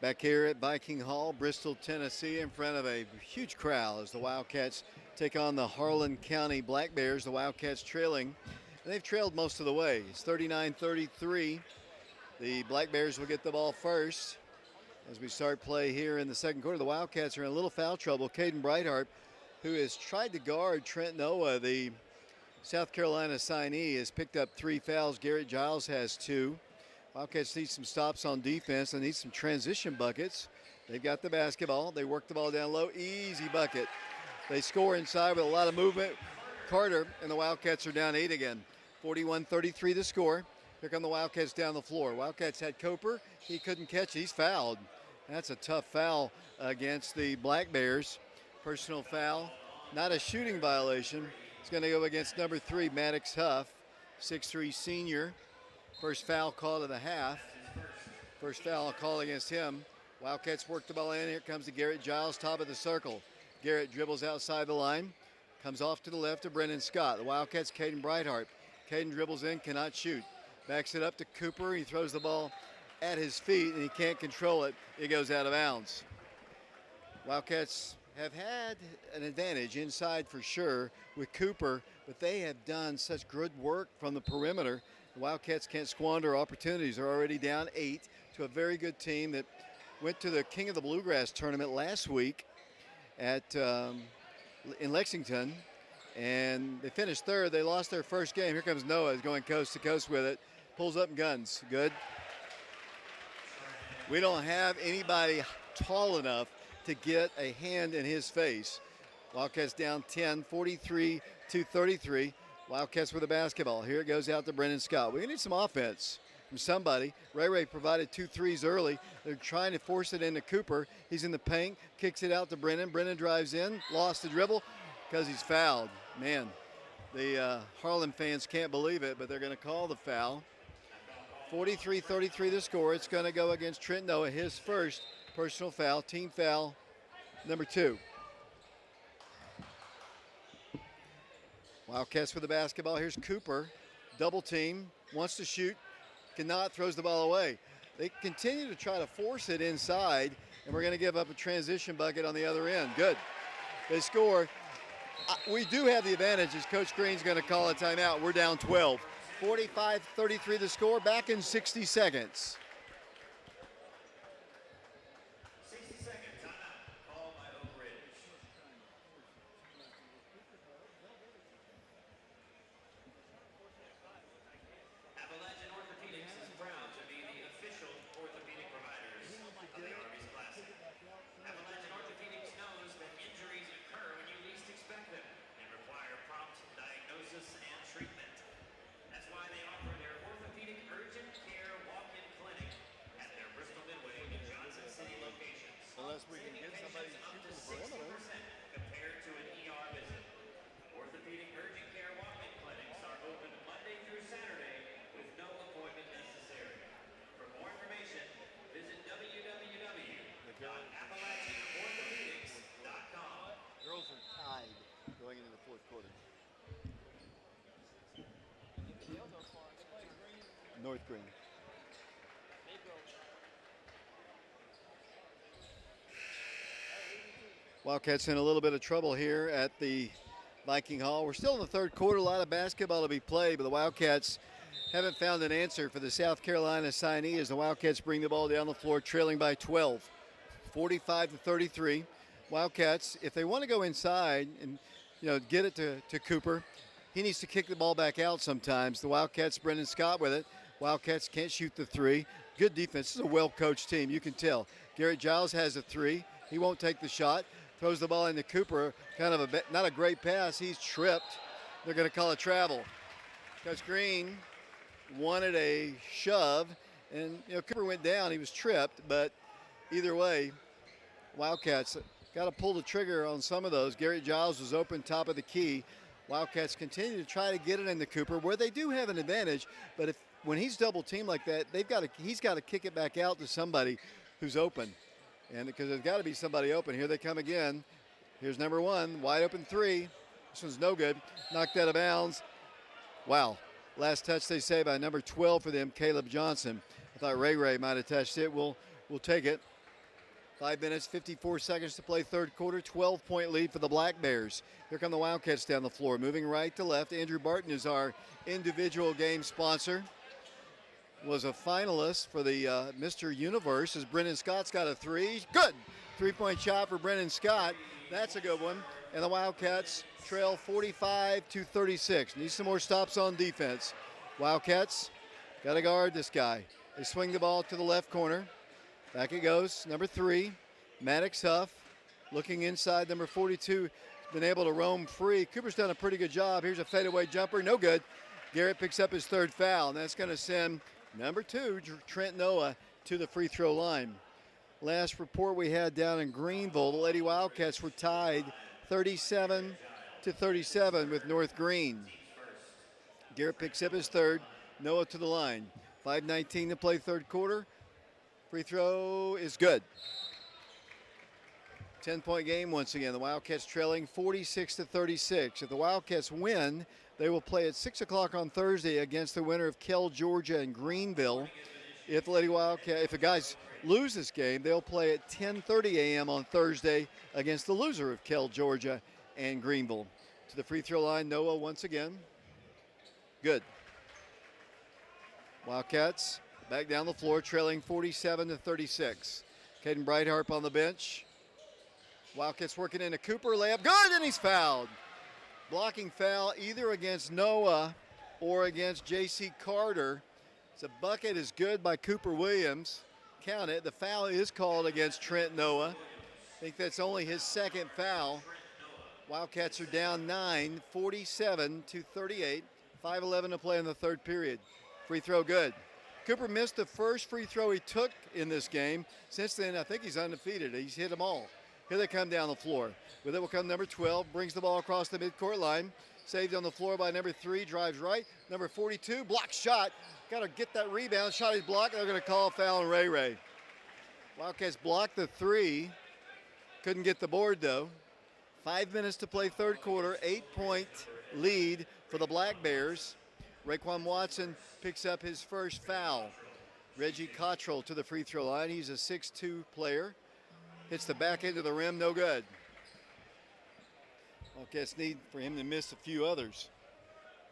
Back here at Viking Hall, Bristol, Tennessee, in front of a huge crowd as the Wildcats take on the Harlan County Black Bears. The Wildcats trailing. And they've trailed most of the way. It's 39-33. The Black Bears will get the ball first. As we start play here in the second quarter, the Wildcats are in a little foul trouble. Caden Brightheart, who has tried to guard Trent Noah, the South Carolina signee, has picked up 3 fouls. Garrett Giles has 2. Wildcats need some stops on defense. They need some transition buckets. They've got the basketball. They work the ball down low. Easy bucket. They score inside with a lot of movement. Carter and the Wildcats are down 8 again. 41-33 the score. Here come the Wildcats down the floor. Wildcats had Coper. He couldn't catch. He's fouled. That's a tough foul against the Black Bears. Personal foul. Not a shooting violation. It's going to go against number 3, Maddox Huff, 6'3" senior. First foul call of the half. First foul call against him. Wildcats work the ball in. Here comes the Garrett Giles, top of the circle. Garrett dribbles outside the line. Comes off to the left to Brennan Scott. The Wildcats, Caden Brightheart. Caden dribbles in, cannot shoot. Backs it up to Cooper. He throws the ball at his feet, and he can't control it. It goes out of bounds. Wildcats have had an advantage inside for sure with Cooper, but they have done such good work from the perimeter. The Wildcats can't squander opportunities. They're already down 8 to a very good team that went to the King of the Bluegrass tournament last week at in Lexington, and they finished third. They lost their first game. Here comes Noah, going coast to coast with it. Pulls up and guns. Good. We don't have anybody tall enough to get a hand in his face. Wildcats down 10, 43-33. Wildcats with the basketball. Here it goes out to Brennan Scott. We need some offense from somebody. Ray provided 2 threes early. They're trying to force it into Cooper. He's in the paint, kicks it out to Brennan. Brennan drives in, lost the dribble because he's fouled. Man, the Harlan fans can't believe it, but they're going to call the foul. 43-33 the score. It's going to go against Trent Noah, his first personal foul, team foul number 2. Wildcats with the basketball. Here's Cooper, double team, wants to shoot, cannot, throws the ball away. They continue to try to force it inside, and we're going to give up a transition bucket on the other end. Good. They score. We do have the advantage as Coach Green's going to call a timeout. We're down 12. 45-33 the score, back in 60 seconds. 60 seconds, timeout, called by Oak Ridge. Appalachian Orthopedics is proud to be the official orthopedic providers of the Arby's Classic. Appalachian Orthopedics knows that injuries occur when you least expect them and require prompt diagnosis and treatment. That's why they offer their orthopedic urgent care walk-in clinic at their Bristol Midway and Johnson City locations. Unless we can get somebody to shoot Up from to the perimeter. 60% compared to an ER visit. Orthopedic urgent care walk-in clinics are open Monday through Saturday with no appointment necessary. For more information, visit www.appalachianorthopedics.com. Girls are tied going into the fourth quarter. North Green. Wildcats in a little bit of trouble here at the Viking Hall. We're still in the third quarter, a lot of basketball to be played, but the Wildcats haven't found an answer for the South Carolina signee as the Wildcats bring the ball down the floor, trailing by 12, 45-33. Wildcats, if they want to go inside and get it to Cooper, he needs to kick the ball back out sometimes. The Wildcats, Brendan Scott with it. Wildcats can't shoot the 3. Good defense. This is a well-coached team, you can tell. Garrett Giles has a 3. He won't take the shot. Throws the ball into Cooper. Kind of not a great pass. He's tripped. They're going to call a travel. Coach Green wanted a shove, and Cooper went down. He was tripped, but either way, Wildcats got to pull the trigger on some of those. Garrett Giles was open top of the key. Wildcats continue to try to get it into Cooper, where they do have an advantage, but when he's double teamed like that, he's got to kick it back out to somebody who's open. And because there's got to be somebody open. Here they come again. Here's number 1, wide open 3. This one's no good. Knocked out of bounds. Wow. Last touch, they say, by number 12 for them, Caleb Johnson. I thought Ray might have touched it. We'll take it. 5 minutes, 54 seconds to play third quarter. 12-point lead for the Black Bears. Here come the Wildcats down the floor. Moving right to left. Andrew Barton is our individual game sponsor. Was a finalist for the Mr. Universe as Brennan Scott's got a three. Good! 3-point shot for Brennan Scott. That's a good one. And the Wildcats trail 45-36. Need some more stops on defense. Wildcats got to guard this guy. They swing the ball to the left corner. Back it goes. Number 3, Maddox Huff. Looking inside, number 42 has been able to roam free. Cooper's done a pretty good job. Here's a fadeaway jumper. No good. Garrett picks up his third foul, and that's going to send number 2, Trent Noah, to the free throw line. Last report we had down in Greenville, the Lady Wildcats were tied 37-37 with North Green. Garrett picks up his third. Noah to the line. 5:19 to play third quarter. Free throw is good. 10-point game once again. The Wildcats trailing 46-36. If the Wildcats win, they will play at 6 o'clock on Thursday against the winner of Kell, Georgia and Greenville. If the Lady Wildcat, if the guys lose this game, they'll play at 10:30 a.m. on Thursday against the loser of Kell, Georgia and Greenville. To the free throw line, Noah once again. Good. Wildcats back down the floor, trailing 47-36. Caden Brightarp on the bench. Wildcats working into Cooper, layup, good, and he's fouled. Blocking foul either against Noah or against J.C. Carter. So bucket is good by Cooper Williams. Count it. The foul is called against Trent Noah. I think that's only his second foul. Wildcats are down 9, 47-38. 5:11 to play in the third period. Free throw good. Cooper missed the first free throw he took in this game. Since then, I think he's undefeated. He's hit them all. Here they come down the floor. With it will come number 12, brings the ball across the midcourt line. Saved on the floor by number 3, drives right. Number 42, block shot. Got to get that rebound. Shot is blocked. They're going to call a foul on Ray Ray. Wildcats blocked the 3. Couldn't get the board, though. 5 minutes to play third quarter. 8-point lead for the Black Bears. Raekwon Watson picks up his first foul. Reggie Cottrell to the free throw line. He's a 6'2 player. Hits the back end of the rim, no good. Wildcats need for him to miss a few others.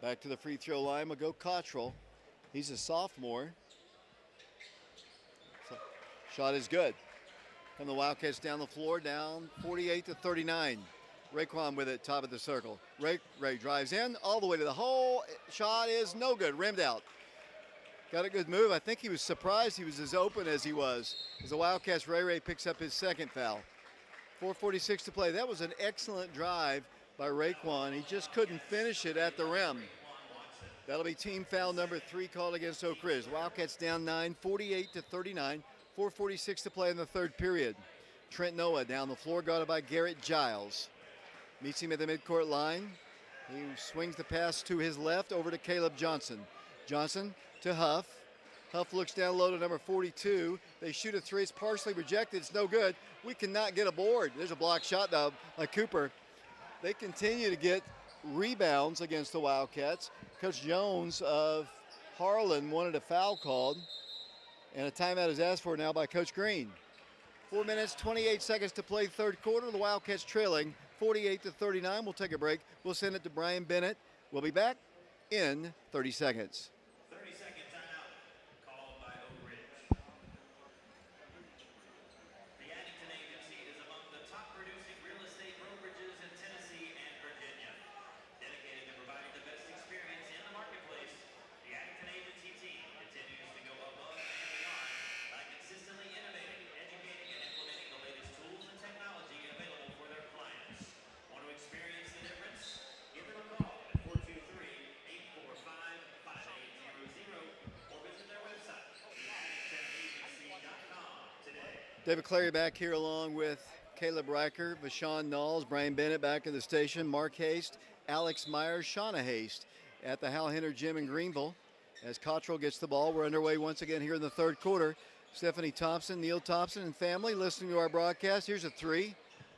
Back to the free throw line will go Cottrell. He's a sophomore. So, shot is good. Come the Wildcats down the floor, down 48-39. Raekwon with it, top of the circle. Ray drives in, all the way to the hole. Shot is no good, rimmed out. Got a good move. I think he was surprised he was as open as he was. As the Wildcats, Ray picks up his second foul. 4:46 to play. That was an excellent drive by Raekwon. He just couldn't finish it at the rim. That'll be team foul number 3 called against Oak Ridge. Wildcats down 9, 48-39. 4:46 to play in the third period. Trent Noah down the floor, guarded by Garrett Giles. Meets him at the midcourt line. He swings the pass to his left over to Caleb Johnson. Johnson to Huff. Huff looks down low to number 42. They shoot a 3. It's partially rejected. It's no good. We cannot get a board. There's a block shot now by Cooper. They continue to get rebounds against the Wildcats. Coach Jones of Harlan wanted a foul called, and a timeout is asked for now by Coach Green. 4 minutes, 28 seconds to play third quarter. The Wildcats trailing 48-39. We'll take a break. We'll send it to Brian Bennett. We'll be back in 30 seconds. 30-second timeout called by Oak Ridge. The Addington Agency is among the top producing real estate brokerages in Tennessee and Virginia. Dedicated to providing the best experience in the marketplace, the Addington Agency team continues to go above and beyond by consistently innovating, educating, and implementing the latest tools and technology available for their clients. Want to experience the difference? Give them a call at 423-845-5800 or visit their website, theaddingtonagency.com today. David Clary back here along with Caleb Riker, Vashawn Knowles, Brian Bennett back at the station, Mark Haste, Alex Myers, Shauna Haste at the Hal Henner Gym in Greenville. As Cottrell gets the ball, we're underway once again here in the third quarter. Stephanie Thompson, Neil Thompson, and family listening to our broadcast. Here's a 3.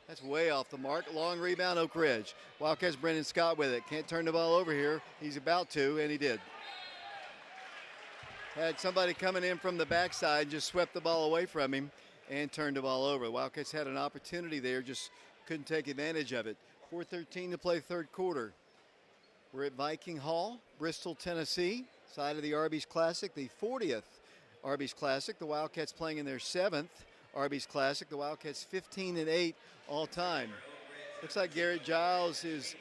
That's way off the mark. Long rebound, Oak Ridge. Wildcats, Brendan Scott with it. Can't turn the ball over here. He's about to, and he did. Had somebody coming in from the backside, just swept the ball away from him. and turned the ball over. The Wildcats had an opportunity there, just couldn't take advantage of it. 4:13 to play third quarter. We're at Viking Hall, Bristol, Tennessee, side of the Arby's Classic, the 40th Arby's Classic. The Wildcats playing in their 7th Arby's Classic. The Wildcats 15-8 all time. Looks like Garrett Giles has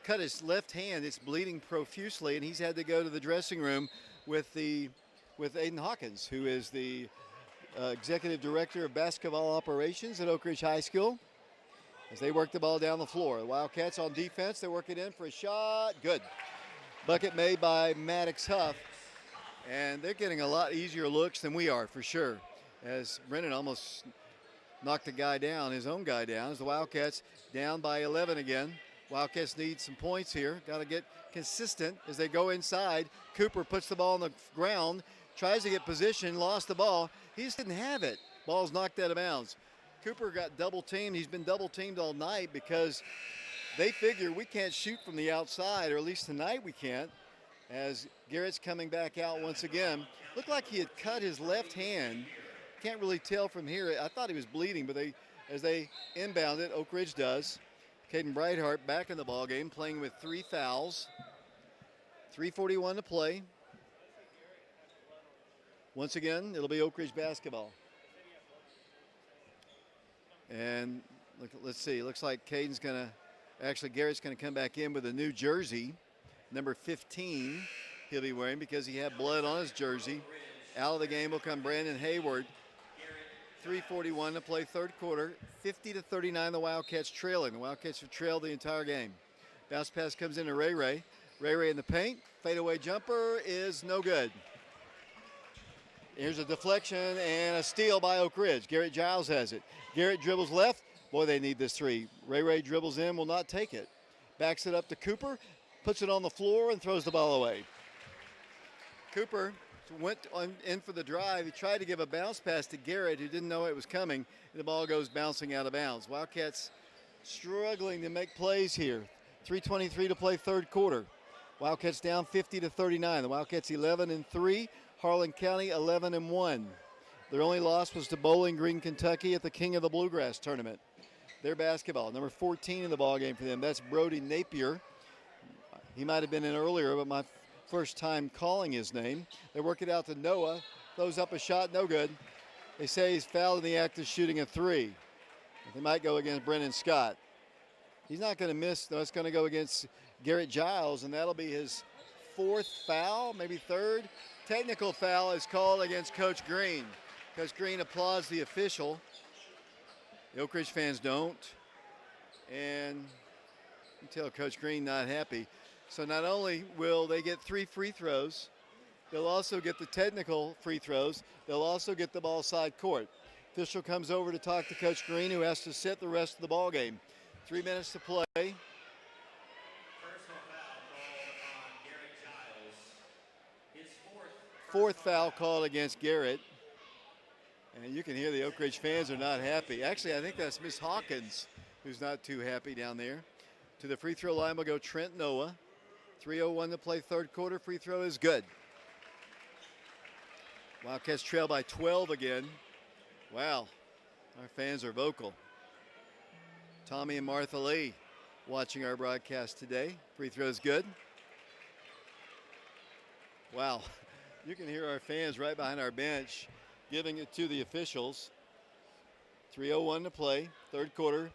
cut his left hand. It's bleeding profusely, and he's had to go to the dressing room with Aiden Hawkins, who is the executive director of basketball operations at Oak Ridge High School, as they work the ball down the floor. The Wildcats on defense, they work it in for a shot. Good. Bucket made by Maddox Huff. And they're getting a lot easier looks than we are, for sure, as Brennan almost knocked the guy down, his own guy down, as the Wildcats down by 11 again. Wildcats need some points here. Got to get consistent as they go inside. Cooper puts the ball on the ground, tries to get position, lost the ball. He just didn't have it. Ball's knocked out of bounds. Cooper got double teamed. He's been double teamed all night because they figure we can't shoot from the outside, or at least tonight we can't, as Garrett's coming back out once again. Looked like he had cut his left hand. Can't really tell from here. I thought he was bleeding, but as they inbound it, Oak Ridge does. Caden Breithart back in the ball game, playing with 3 fouls. 3:41 to play. Once again, it'll be Oak Ridge basketball. And let's see, looks like Garrett's going to come back in with a new jersey, number 15 he'll be wearing because he had blood on his jersey. Out of the game will come Brandon Hayward. 3:41 to play third quarter, 50-39 the Wildcats trailing. The Wildcats have trailed the entire game. Bounce pass comes into Ray Ray. Ray Ray in the paint, fadeaway jumper is no good. Here's a deflection and a steal by Oak Ridge. Garrett Giles has it. Garrett dribbles left. Boy, they need this three. Ray Ray dribbles in, will not take it. Backs it up to Cooper, puts it on the floor and throws the ball away. Cooper went in for the drive. He tried to give a bounce pass to Garrett, who didn't know it was coming, and the ball goes bouncing out of bounds. Wildcats struggling to make plays here. 3:23 to play third quarter. Wildcats down 50-39. The Wildcats 11-3. Harlan County 11-1. Their only loss was to Bowling Green, Kentucky at the King of the Bluegrass tournament. Their basketball, number 14 in the ball game for them. That's Brody Napier. He might have been in earlier, but my first time calling his name. They work it out to Noah. Throws up a shot, no good. They say he's fouled in the act of shooting a three. They might go against Brennan Scott. He's not going to miss, though. It's going to go against Garrett Giles, and that'll be his 4th foul, maybe 3rd. Technical foul is called against Coach Green. Coach Green applauds the official. The Oak Ridge fans don't. And you can tell Coach Green not happy. So not only will they get 3 free throws, they'll also get the technical free throws. They'll also get the ball side court. Official comes over to talk to Coach Green, who has to sit the rest of the ball game. 3 minutes to play. Personal foul called on Garrett Giles. His 4th foul called against Garrett. And you can hear the Oak Ridge fans are not happy. Actually, I think that's Miss Hawkins who's not too happy down there. To the free throw line will go Trent Noah. 3:01 to play third quarter. Free throw is good. Wildcats trail by 12 again. Wow, our fans are vocal. Tommy and Martha Lee watching our broadcast today. Free throw is good. Wow, you can hear our fans right behind our bench giving it to the officials. 3:01 to play, third quarter.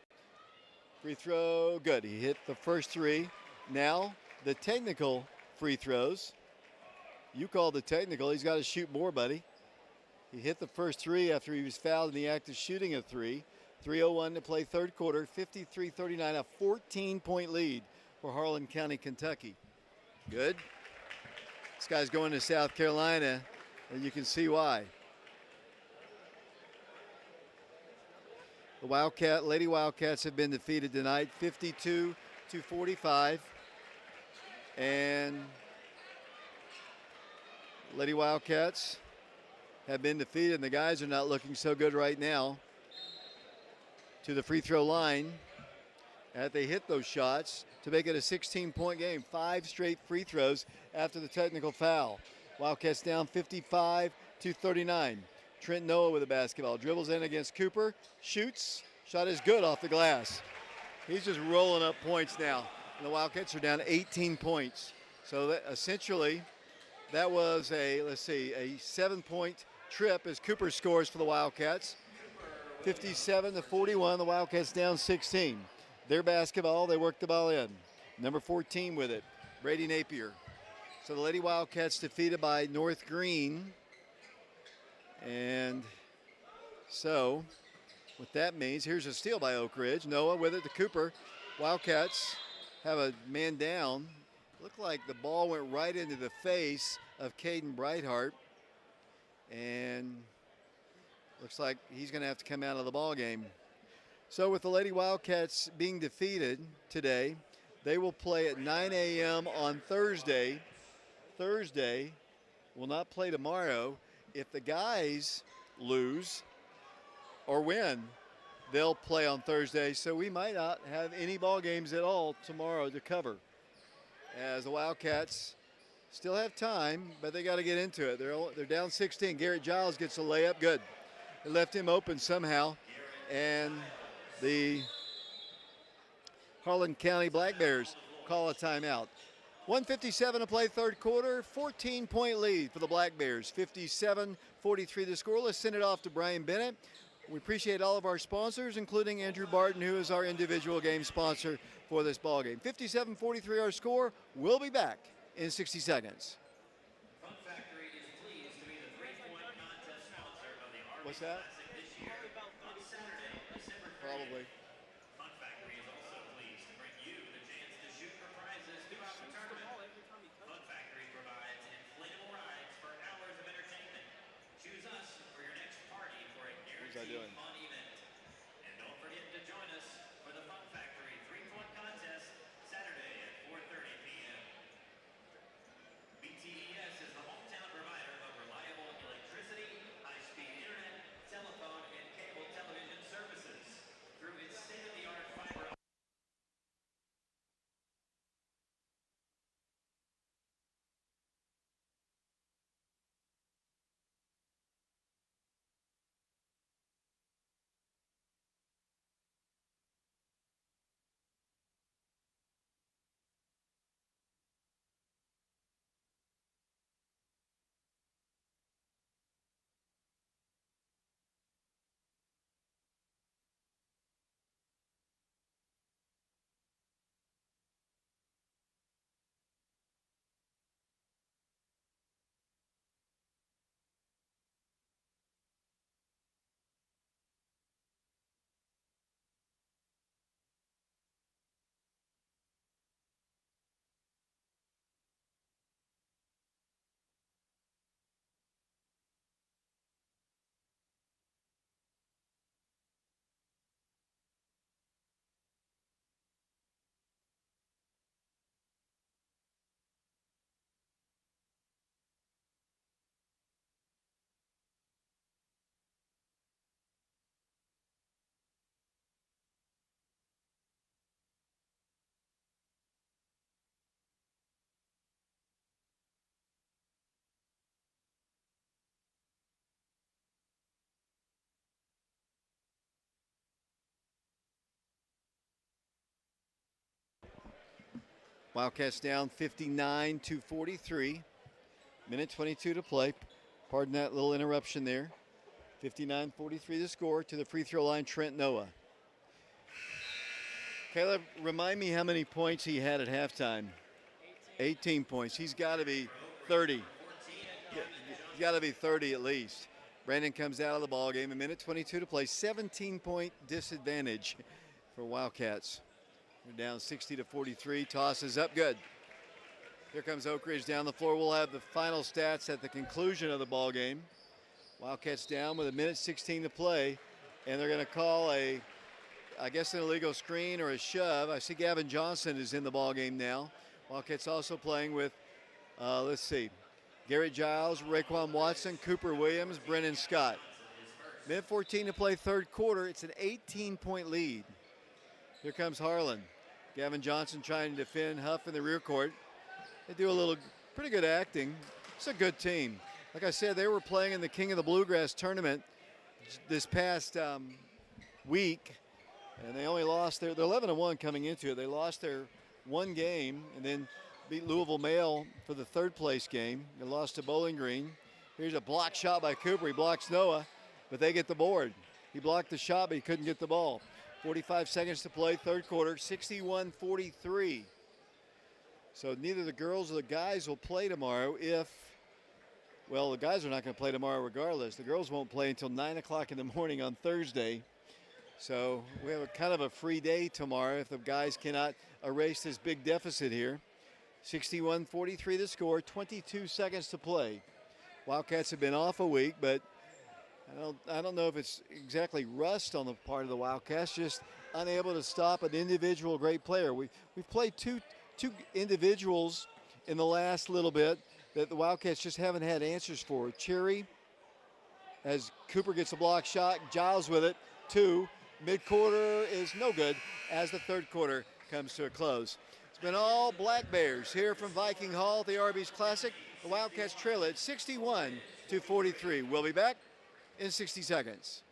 Free throw, good. He hit the first 3. Now the technical free throws. You called the technical. He's got to shoot more, buddy. He hit the first 3 after he was fouled in the act of shooting a 3. 3:01 to play third quarter, 53-39, a 14-point lead for Harlan County, Kentucky. Good. This guy's going to South Carolina, and you can see why. The Lady Wildcats have been defeated tonight, 52-45. And Lady Wildcats have been defeated, and the guys are not looking so good right now. To the free throw line, as they hit those shots to make it a 16-point game. 5 straight free throws after the technical foul. Wildcats down 55-39. Trent Noah with the basketball. Dribbles in against Cooper. Shoots. Shot is good off the glass. He's just rolling up points now. And the Wildcats are down 18 points. So that essentially, that was a 7-point trip as Cooper scores for the Wildcats. 57-41, the Wildcats down 16. Their basketball, they work the ball in. Number 14 with it, Brady Napier. So the Lady Wildcats defeated by North Green. And so what that means, here's a steal by Oak Ridge. Noah with it to Cooper. Wildcats have a man down. Looked like the ball went right into the face of Caden Brightheart. And looks like he's going to have to come out of the ball game. So with the Lady Wildcats being defeated today, they will play at 9 a.m. on Thursday. Thursday will not play tomorrow. If the guys lose or win, they'll play on Thursday. So we might not have any ball games at all tomorrow to cover. As the Wildcats still have time, but they got to get into it. They're down 16. Garrett Giles gets a layup. Good. They left him open somehow. And the Harlan County Black Bears call a timeout. 1:57 to play, third quarter. 14-point lead for the Black Bears. 57-43 the score. Let's send it off to Brian Bennett. We appreciate all of our sponsors, including Andrew Barton, who is our individual game sponsor for this ball game. 57-43 our score. We'll be back in 60 seconds. Fun Factory is pleased to be the three-point contest sponsor of the Arby What's that? Classic this year on Saturday, December 30th. Probably. Fun Factory is also pleased to bring you the chance to shoot for prizes throughout the tournament. Fun Factory provides inflatable rides for hours of entertainment. Choose us for your next party for a guaranteed fun event. And don't forget to join us for the Fun Factory three-point contest Saturday at 4:30 p.m. BTES is the hometown provider of reliable electricity, high-speed internet, telephone, and cable television services. Through its state-of-the-art fiber Wildcats down 59-43. Minute 22 to play. Pardon that little interruption there. 59-43 the score. To the free throw line, Trent Noah. Caleb, remind me how many points he had at halftime. 18 points. He's got to be 30. He's got to be 30 at least. Brandon comes out of the ball game. A minute 22 to play. 17-point disadvantage for Wildcats. They're down 60-43. Tosses up good. Here comes Oak Ridge down the floor. We'll have the final stats at the conclusion of the ball game. Wildcats down with a minute 16 to play, and they're going to call I guess an illegal screen or a shove. I see Gavin Johnson is in the ball game now. Wildcats also playing with, let's see, Garrett Giles, Raekwon Watson, Cooper Williams, Brennan Scott. Minute 14 to play, third quarter. It's an 18-point lead. Here comes Harlan. Gavin Johnson trying to defend Huff in the rear court. They do a little pretty good acting. It's a good team. like I said, they were playing in the King of the Bluegrass tournament this past week, and they only lost they're 11-1 coming into it. They lost their one game and then beat Louisville Male for the third place game. They lost to Bowling Green. Here's a block shot by Cooper. He blocks Noah, but they get the board. He blocked the shot, but he couldn't get the ball. 45 seconds to play, third quarter, 61-43. So neither the girls or the guys will play tomorrow well, the guys are not going to play tomorrow regardless. The girls won't play until 9 o'clock in the morning on Thursday. So we have a kind of a free day tomorrow if the guys cannot erase this big deficit here. 61-43 the score, 22 seconds to play. Wildcats have been off a week, but I don't know if it's exactly rust on the part of the Wildcats, just unable to stop an individual great player. We've played two individuals in the last little bit that the Wildcats just haven't had answers for. Cherry, as Cooper gets a block shot, Giles with it, 2. Mid-quarter is no good as the third quarter comes to a close. It's been all Black Bears here from Viking Hall at the Arby's Classic. The Wildcats trail it 61-43. We'll be back in 60 seconds.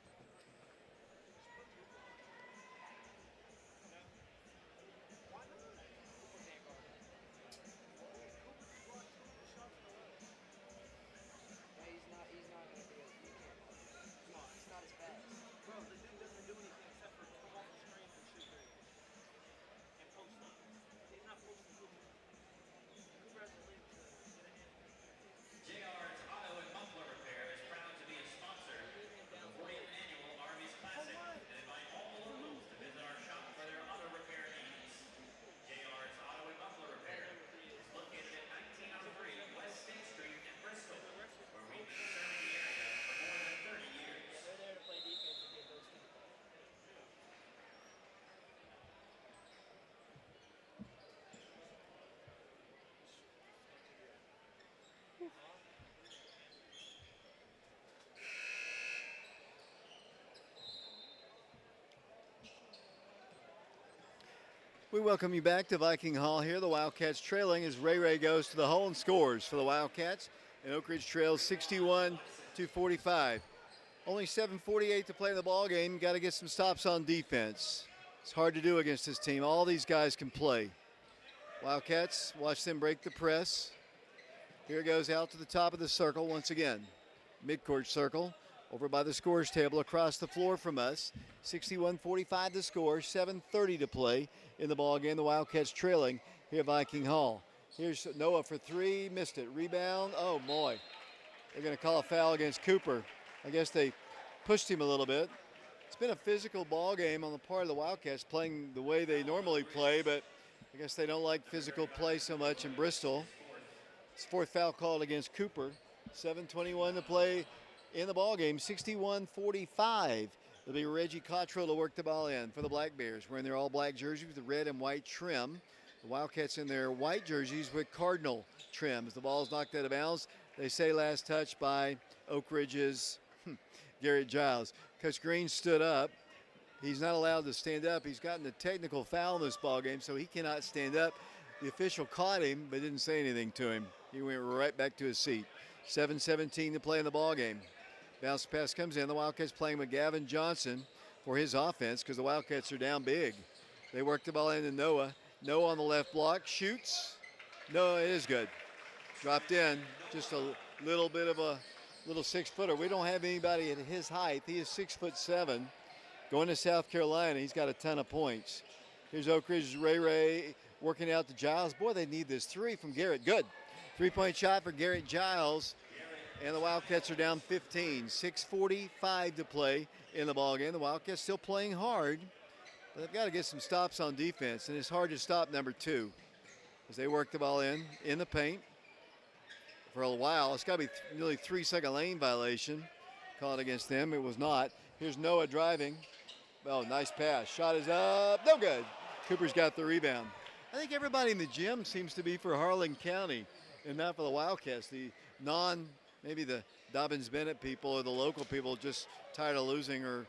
JR's Auto and Muffler Repair is proud to be a sponsor of the 40th annual Arby's Classic and invite all locals to visit our shop for their auto repair needs. JR's Auto and Muffler Repair is located at 1903 West State Street in Bristol, where we've been serving the area for more than 30 years. We welcome you back to Viking Hall here. The Wildcats trailing as Ray goes to the hole and scores for the Wildcats. And Oak Ridge trails 61-45. Only 7:48 to play in the ball game. Got to get some stops on defense. It's hard to do against this team. All these guys can play. Wildcats, watch them break the press. Here it goes out to the top of the circle once again. Midcourt circle over by the scores table across the floor from us. 61-45 the score, 7:30 to play in the ball game. The Wildcats trailing here at Viking Hall. Here's Noah for 3, missed it. Rebound, oh boy. They're going to call a foul against Cooper. I guess they pushed him a little bit. It's been a physical ball game on the part of the Wildcats, playing the way they normally play, but I guess they don't like physical play so much in Bristol. It's fourth foul called against Cooper. 7:21 to play in the ball game, 61-45. It'll be Reggie Cottrell to work the ball in for the Black Bears, wearing their all-black jerseys with the red and white trim. The Wildcats in their white jerseys with cardinal trim. As the ball's knocked out of bounds, they say last touch by Oak Ridge's Garrett Giles. Coach Green stood up. He's not allowed to stand up. He's gotten a technical foul in this ball game, so he cannot stand up. The official caught him, but didn't say anything to him. He went right back to his seat. 7:17 to play in the ball game. Bounce pass comes in. The Wildcats playing with Gavin Johnson for his offense because the Wildcats are down big. They work the ball into Noah. Noah on the left block, shoots. No, it is good. Dropped in, just a little bit of a little 6-footer. We don't have anybody at his height. He is 6'7". Going to South Carolina, he's got a ton of points. Here's Oak Ridge's Ray working out to Giles. Boy, they need this 3 from Garrett. Good. 3-point shot for Garrett Giles. And the Wildcats are down 15. 6:45 to play in the ballgame. The Wildcats still playing hard, but they've got to get some stops on defense, and it's hard to stop number 2 as they work the ball in the paint for a while. It's got to be nearly 3-second lane violation called against them. It was not. Here's Noah driving. Oh, nice pass. Shot is up. No good. Cooper's got the rebound. I think everybody in the gym seems to be for Harlan County and not for the Wildcats. The maybe the Dobbins-Bennett people or the local people just tired of losing. Or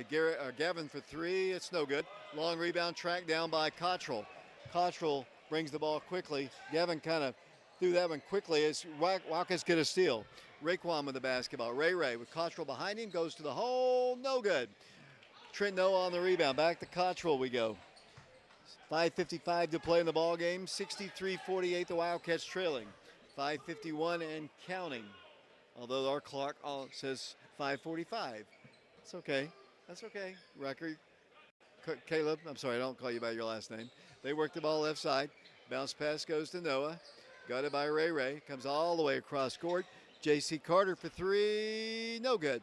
Gavin for 3, it's no good. Long rebound tracked down by Cottrell. Cottrell brings the ball quickly. Gavin kind of through that one quickly as Wildcats get a steal. Raekwon with the basketball. Ray with Cottrell behind him, goes to the hole, no good. Trent Noah on the rebound. Back to Cottrell we go. 5:55 to play in the ball game. 63-48, the Wildcats trailing. 5:51 and counting. Although our clock says 5:45. It's okay. That's okay. Record. Caleb, I'm sorry, I don't call you by your last name. They work the ball left side. Bounce pass goes to Noah. Got it by Ray. Comes all the way across court. J.C. Carter for three. No good.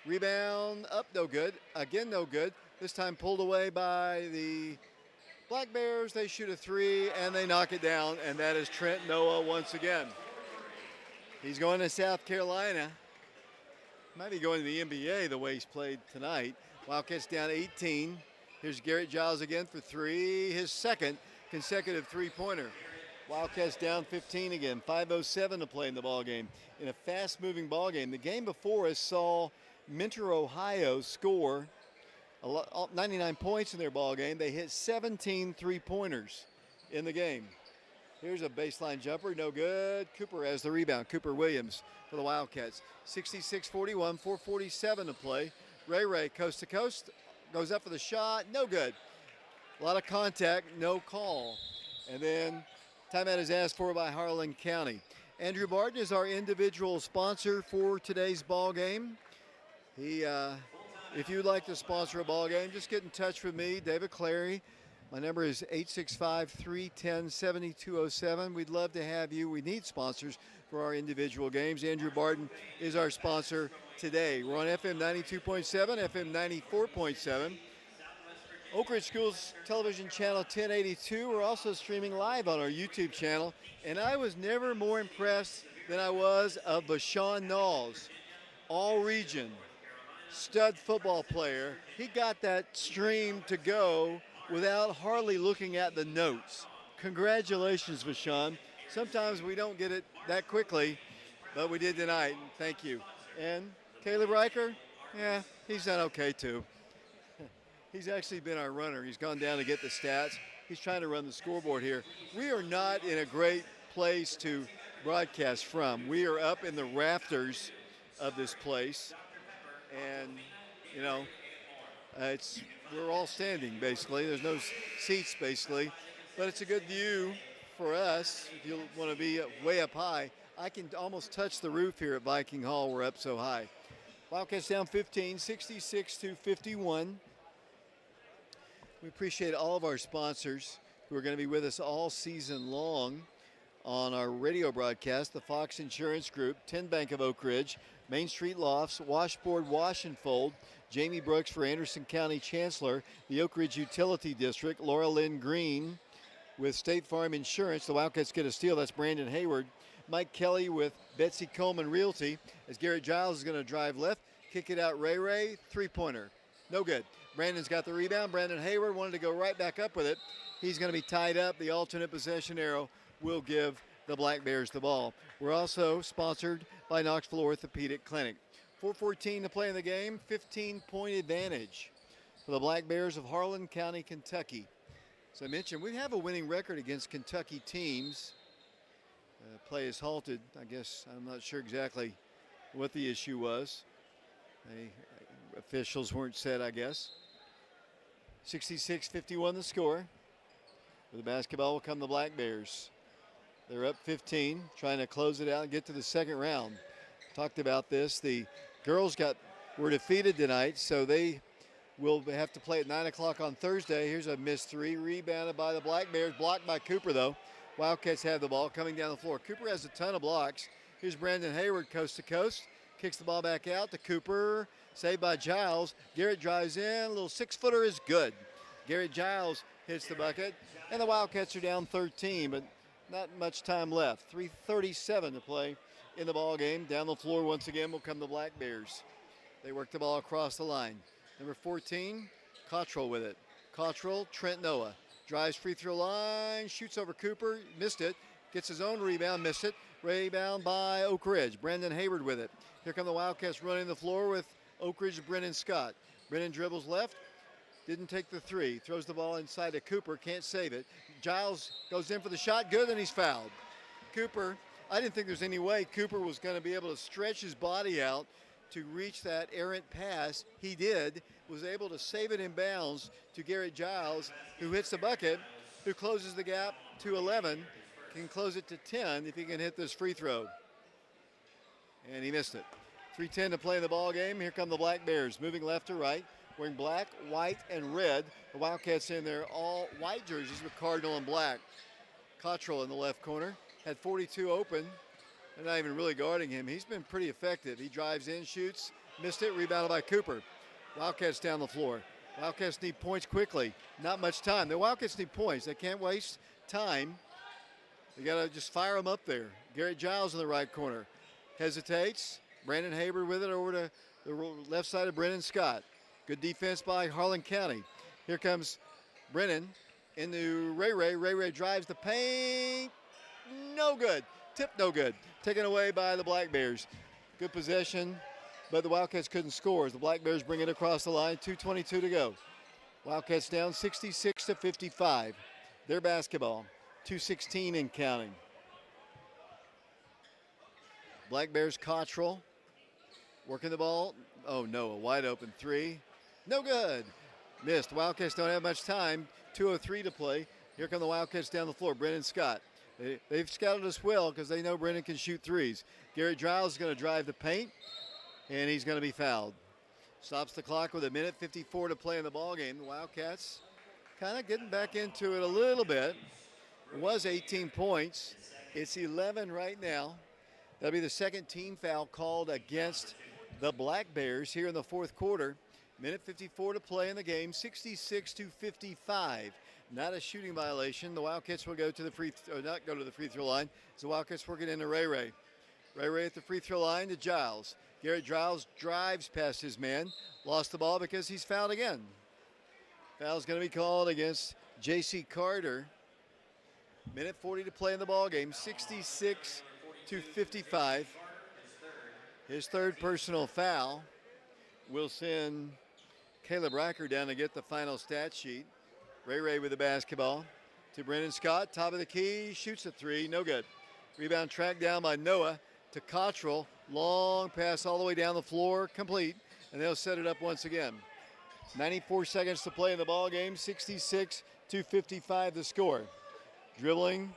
Rebound up, no good. Again, no good. This time pulled away by the Black Bears. They shoot a three, and they knock it down, and that is Trent Noah once again. He's going to South Carolina. Might be going to the NBA the way he's played tonight. Wildcats down 18. Here's Garrett Giles again for three. His second consecutive three-pointer. Wildcats down 15 again. 5:07 to play in the ball game. In a fast-moving ball game. The game before us saw Mentor, Ohio score 99 points in their ball game. They hit 17 three-pointers in the game. Here's a baseline jumper, no good. Cooper has the rebound. Cooper Williams for the Wildcats. 66-41, 4:47 to play. Ray coast to coast, goes up for the shot, no good. A lot of contact, no call. And then timeout is asked for by Harlan County. Andrew Barton is our individual sponsor for today's ball game. If you'd like to sponsor a ball game, just get in touch with me, David Clary. My number is 865-310-7207. We'd love to have you. We need sponsors for our individual games. Andrew Barton is our sponsor today. We're on FM 92.7, FM 94.7. Oak Ridge Schools Television Channel 1082. We're also streaming live on our YouTube channel. And I was never more impressed than I was of Bashawn Knowles, all-region stud football player. He got that stream to go without hardly looking at the notes. Congratulations, Bashawn. Sometimes we don't get it that quickly, but we did tonight. Thank you. And Caleb Riker, yeah, he's done okay too. He's actually been our runner. He's gone down to get the stats. He's trying to run the scoreboard here. We are not in a great place to broadcast from. We are up in the rafters of this place. And, you know, we're all standing, basically. There's no seats, basically. But it's a good view for us if you want to be way up high. I can almost touch the roof here at Viking Hall. We're up so high. Wildcats down 15, 66-51. We appreciate all of our sponsors who are going to be with us all season long on our radio broadcast. The Fox Insurance Group, 10 Bank of Oak Ridge, Main Street Lofts, Washboard Wash and Fold, Jamie Brooks for Anderson County Chancellor, the Oak Ridge Utility District, Laura Lynn Green with State Farm Insurance. The Wildcats get a steal. That's Brandon Hayward. Mike Kelly with Betsy Coleman Realty as Garrett Giles is going to drive left, kick it out Ray, three-pointer. No good. Brandon's got the rebound. Brandon Hayward wanted to go right back up with it. He's going to be tied up. The alternate possession arrow will give the Black Bears the ball. We're also sponsored by Knoxville Orthopedic Clinic. 4:14 to play in the game, 15-point advantage for the Black Bears of Harlan County, Kentucky. As I mentioned, we have a winning record against Kentucky teams. Play is halted. I guess I'm not sure exactly what the issue was. Officials weren't set, I guess. 66-51 the score. With the basketball will come the Black Bears. They're up 15, trying to close it out and get to the second round. Talked about this. The girls were defeated tonight, so they will have to play at 9 o'clock on Thursday. Here's a missed three, rebounded by the Black Bears, blocked by Cooper, though. Wildcats have the ball coming down the floor. Cooper has a ton of blocks. Here's Brandon Hayward, coast to coast. Kicks the ball back out to Cooper. Saved by Giles. Garrett drives in. A little six-footer is good. Garrett Giles hits the bucket. And the Wildcats are down 13, but not much time left. 3:37 to play in the ball game. Down the floor once again will come the Black Bears. They work the ball across the line. Number 14, Cottrell with it. Cottrell, Trent Noah. Drives free throw line, shoots over Cooper, missed it. Gets his own rebound, missed it. Rebound by Oak Ridge. Brandon Hayward with it. Here come the Wildcats running the floor with Oak Ridge, Brennan Scott. Brennan dribbles left, didn't take the three. Throws the ball inside to Cooper, can't save it. Giles goes in for the shot, good, and he's fouled. Cooper, I didn't think there's any way Cooper was going to be able to stretch his body out to reach that errant pass. He did, was able to save it in bounds to Garrett Giles, who hits the bucket, who closes the gap to 11, can close it to 10 if he can hit this free throw. And he missed it. 3:10 to play in the ball game. Here come the Black Bears, moving left to right, wearing black, white, and red. The Wildcats in their all white jerseys with cardinal and black. Cottrell in the left corner had 42 open. They're not even really guarding him. He's been pretty effective. He drives in, shoots, missed it, rebounded by Cooper. Wildcats down the floor. Wildcats need points quickly. Not much time. The Wildcats need points. They can't waste time. They got to just fire them up there. Garrett Giles in the right corner. Hesitates. Brandon Haber with it over to the left side of Brennan Scott. Good defense by Harlan County. Here comes Brennan into Ray Ray. Ray Ray drives the paint. No good. Tip no good. Taken away by the Black Bears. Good possession, but the Wildcats couldn't score as the Black Bears bring it across the line. 2:22 to go. Wildcats down 66-55. Their basketball. 2:16 and counting. Black Bears Cottrell working the ball. Oh no, a wide open three. No good. Missed. Wildcats don't have much time. 2:03 to play. Here come the Wildcats down the floor. Brennan Scott. They've scouted us well because they know Brennan can shoot threes. Garrett Giles is going to drive the paint, and he's going to be fouled. Stops the clock with 1:54 to play in the ball game. The Wildcats kind of getting back into it a little bit. It was 18 points. It's 11 right now. That'll be the second team foul called against the Black Bears here in the fourth quarter. 1:54 to play in the game, 66-55. Not a shooting violation. The Wildcats will go to the not go to the free throw line. So the Wildcats working into Ray Ray. Ray Ray at the free throw line to Giles. Garrett Giles drives past his man. Lost the ball because he's fouled again. Foul's going to be called against J.C. Carter. 1:40 to play in the ball game, 66-55. His third personal foul will send Caleb Riker down to get the final stat sheet. Ray Ray with the basketball to Brennan Scott, top of the key, shoots a three, no good. Rebound tracked down by Noah to Cottrell. Long pass all the way down the floor, complete, and they'll set it up once again. 94 seconds to play in the ball game, 66-55 the score. Dribbling,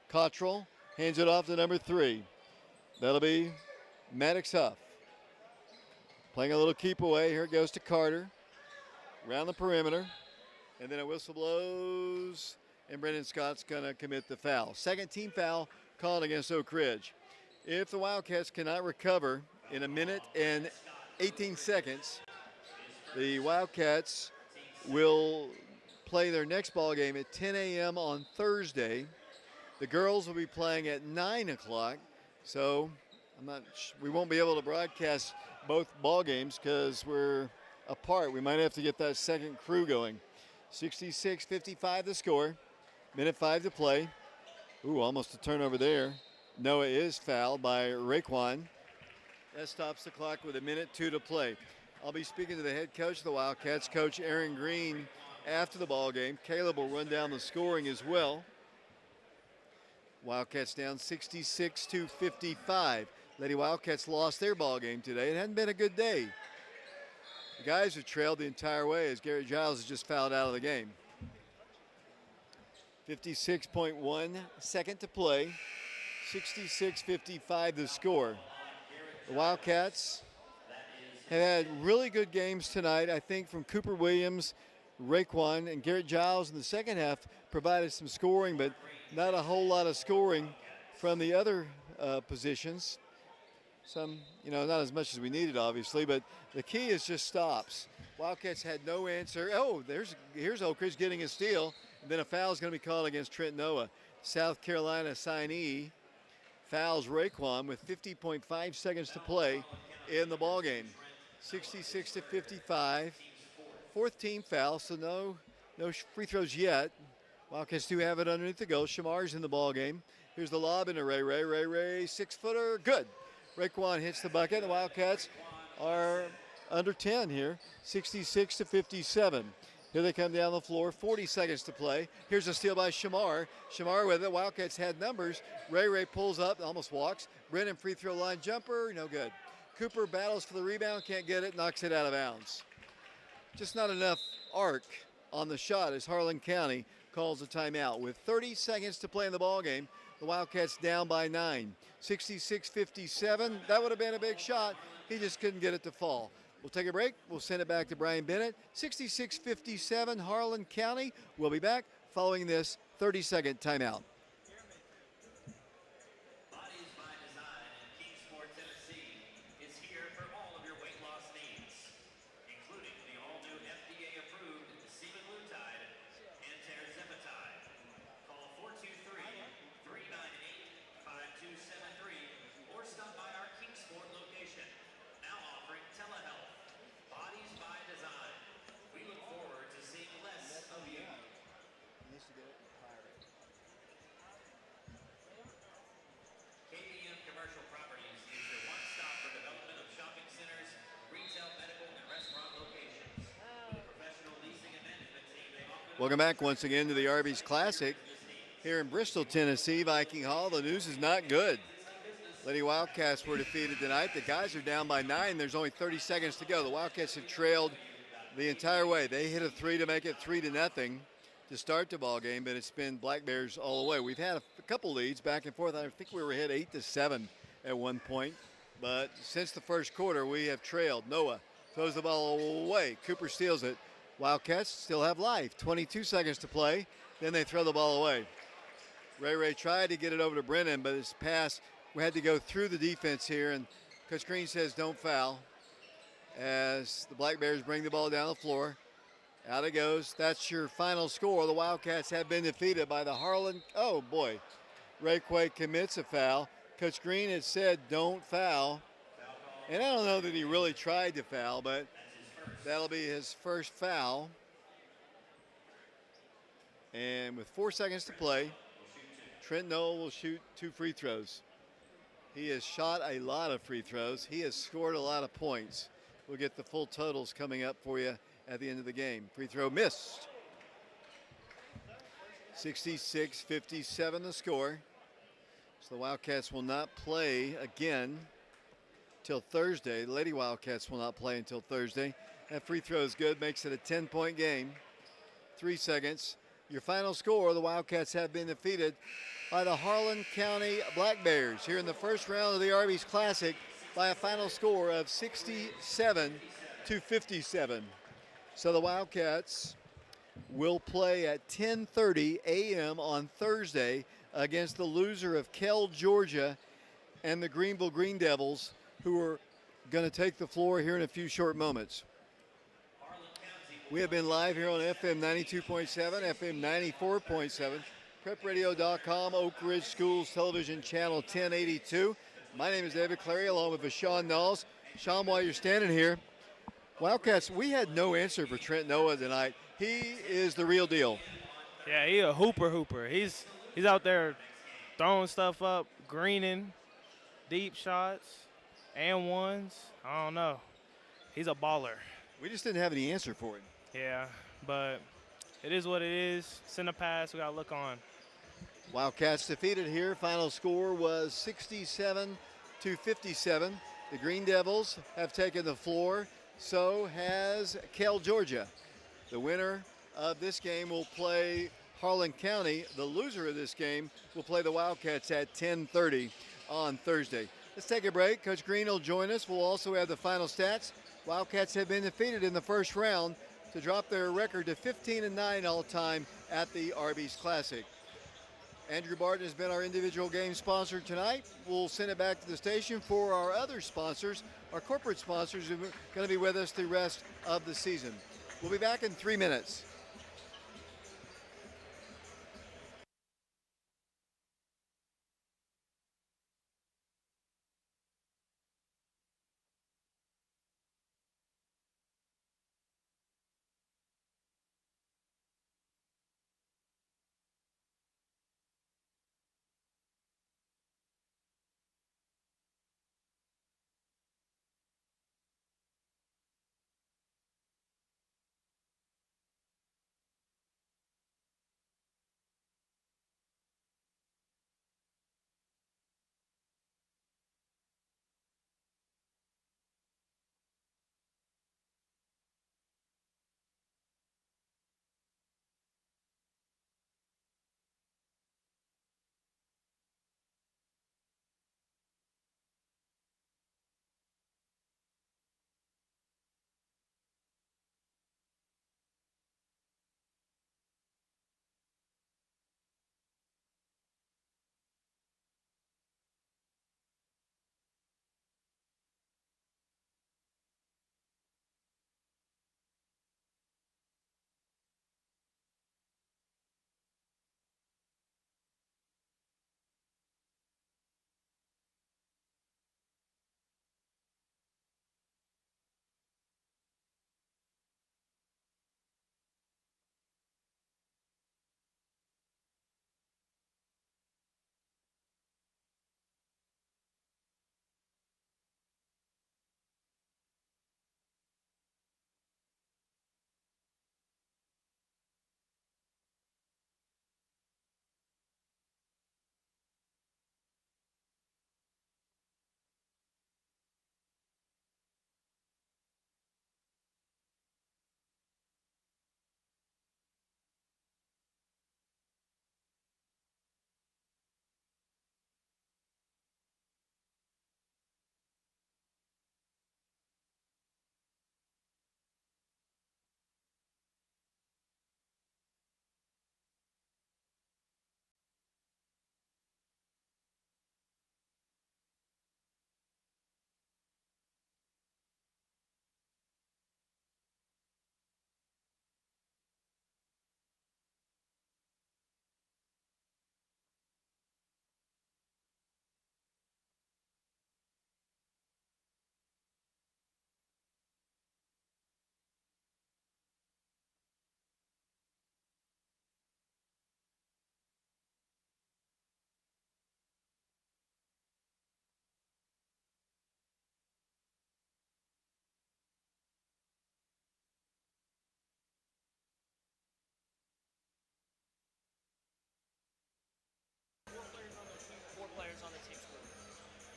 Cottrell hands it off to number 3. That'll be Maddox Huff. Playing a little keep away, here it goes to Carter. Around the perimeter. And then a whistle blows, and Brendan Scott's going to commit the foul. Second team foul called against Oak Ridge. If the Wildcats cannot recover in 1:18 seconds, the Wildcats will play their next ball game at 10 a.m. on Thursday. The girls will be playing at 9 o'clock, so we won't be able to broadcast both ball games because we're apart. We might have to get that second crew going. 66-55 the score. 1:05 to play. Ooh, almost a turnover there. Noah is fouled by Raekwon. That stops the clock with 1:02 to play. I'll be speaking to the head coach of the Wildcats, Coach Aaron Green, after the ball game. Caleb will run down the scoring as well. Wildcats down 66-55. Lady Wildcats lost their ball game today. It hadn't been a good day. The guys have trailed the entire way as Garrett Giles has just fouled out of the game. 56.1 second to play. 66-55 the score. The Wildcats have had really good games tonight. I think from Cooper Williams, Raekwon, and Garrett Giles in the second half provided some scoring, but not a whole lot of scoring from the other positions. Some, not as much as we needed, obviously, but the key is just stops. Wildcats had no answer. Oh, here's Oak Ridge getting a steal. And then a foul is going to be called against Trent Noah. South Carolina signee fouls Raekwon with 50.5 seconds to play in the ballgame. 66-55. Fourth team foul, so no free throws yet. Wildcats do have it underneath the goal. Shamar's in the ballgame. Here's the lob into Ray Ray. Ray Ray, 6-footer, good. Raekwon hits the bucket. The Wildcats are under 10 here, 66-57. Here they come down the floor, 40 seconds to play. Here's a steal by Shamar. Shamar with it. Wildcats had numbers. Ray pulls up, almost walks. Brennan free throw line jumper, no good. Cooper battles for the rebound, can't get it, knocks it out of bounds. Just not enough arc on the shot as Harlan County calls a timeout. With 30 seconds to play in the ballgame, the Wildcats down by 9. 66-57, that would have been a big shot. He just couldn't get it to fall. We'll take a break. We'll send it back to Brian Bennett. 66-57, Harlan County. We'll be back following this 30-second timeout. Bodies by Design in Kingsport, Tennessee is here for all of your weight loss needs, including the all-new FDA-approved semaglutide and terzepatide. Call 423-398-5273 or stop by our Kingsport location. Now offering telehealth. Bodies by Design. We look forward to seeing less of you. KBM Commercial Properties is your one-stop for development of shopping centers, retail, medical, and restaurant locations. With a professional leasing and management team, they offer Welcome back once again to the Arby's Classic here in Bristol, Tennessee. Viking Hall, the news is not good. Lady Wildcats were defeated tonight. The guys are down by 9. There's only 30 seconds to go. The Wildcats have trailed the entire way. They hit a 3 to make it 3-0 to start the ball game, but it's been Black Bears all the way. We've had a couple leads back and forth. I think we were hit 8-7 at one point, but since the first quarter, we have trailed. Noah throws the ball away. Cooper steals it. Wildcats still have life. 22 seconds to play. Then they throw the ball away. Ray tried to get it over to Brennan, but his pass, we had to go through the defense here, and Coach Green says don't foul as the Black Bears bring the ball down the floor. Out it goes. That's your final score. The Wildcats have been defeated by the Harlan. Oh, boy. Ray Quay commits a foul. Coach Green has said don't foul. And I don't know that he really tried to foul, but that'll be his first foul. And with 4 seconds to play, Trent Noel will shoot 2 free throws. He has shot a lot of free throws. He has scored a lot of points. We'll get the full totals coming up for you at the end of the game. Free throw missed. 66-57 the score. So the Wildcats will not play again till Thursday. The Lady Wildcats will not play until Thursday. That free throw is good, makes it a 10-point game. 3 seconds. Your final score, the Wildcats have been defeated by the Harlan County Black Bears here in the first round of the Arby's Classic by a final score of 67-57. So the Wildcats will play at 10:30 a.m. on Thursday against the loser of Kell, Georgia, and the Greenville Green Devils, who are going to take the floor here in a few short moments. We have been live here on FM 92.7, FM 94.7, prepradio.com, Oak Ridge Schools Television Channel 1082. My name is David Clary, along with Sean Knowles. Sean, while you're standing here, Wildcats, we had no answer for Trent Noah tonight. He is the real deal. Yeah, he a hooper. He's out there throwing stuff up, greening, deep shots, and ones. I don't know. He's a baller. We just didn't have any answer for him. Yeah, but it is what it is. Send a pass. We got to look on. Wildcats defeated here. Final score was 67-57. The Green Devils have taken the floor. So has Kell, Georgia. The winner of this game will play Harlan County. The loser of this game will play the Wildcats at 10:30 on Thursday. Let's take a break. Coach Green will join us. We'll also have the final stats. Wildcats have been defeated in the first round to drop their record to 15-9 all time at the Arby's Classic. Andrew Barton has been our individual game sponsor tonight. We'll send it back to the station for our other sponsors, our corporate sponsors who are going to be with us the rest of the season. We'll be back in 3 minutes.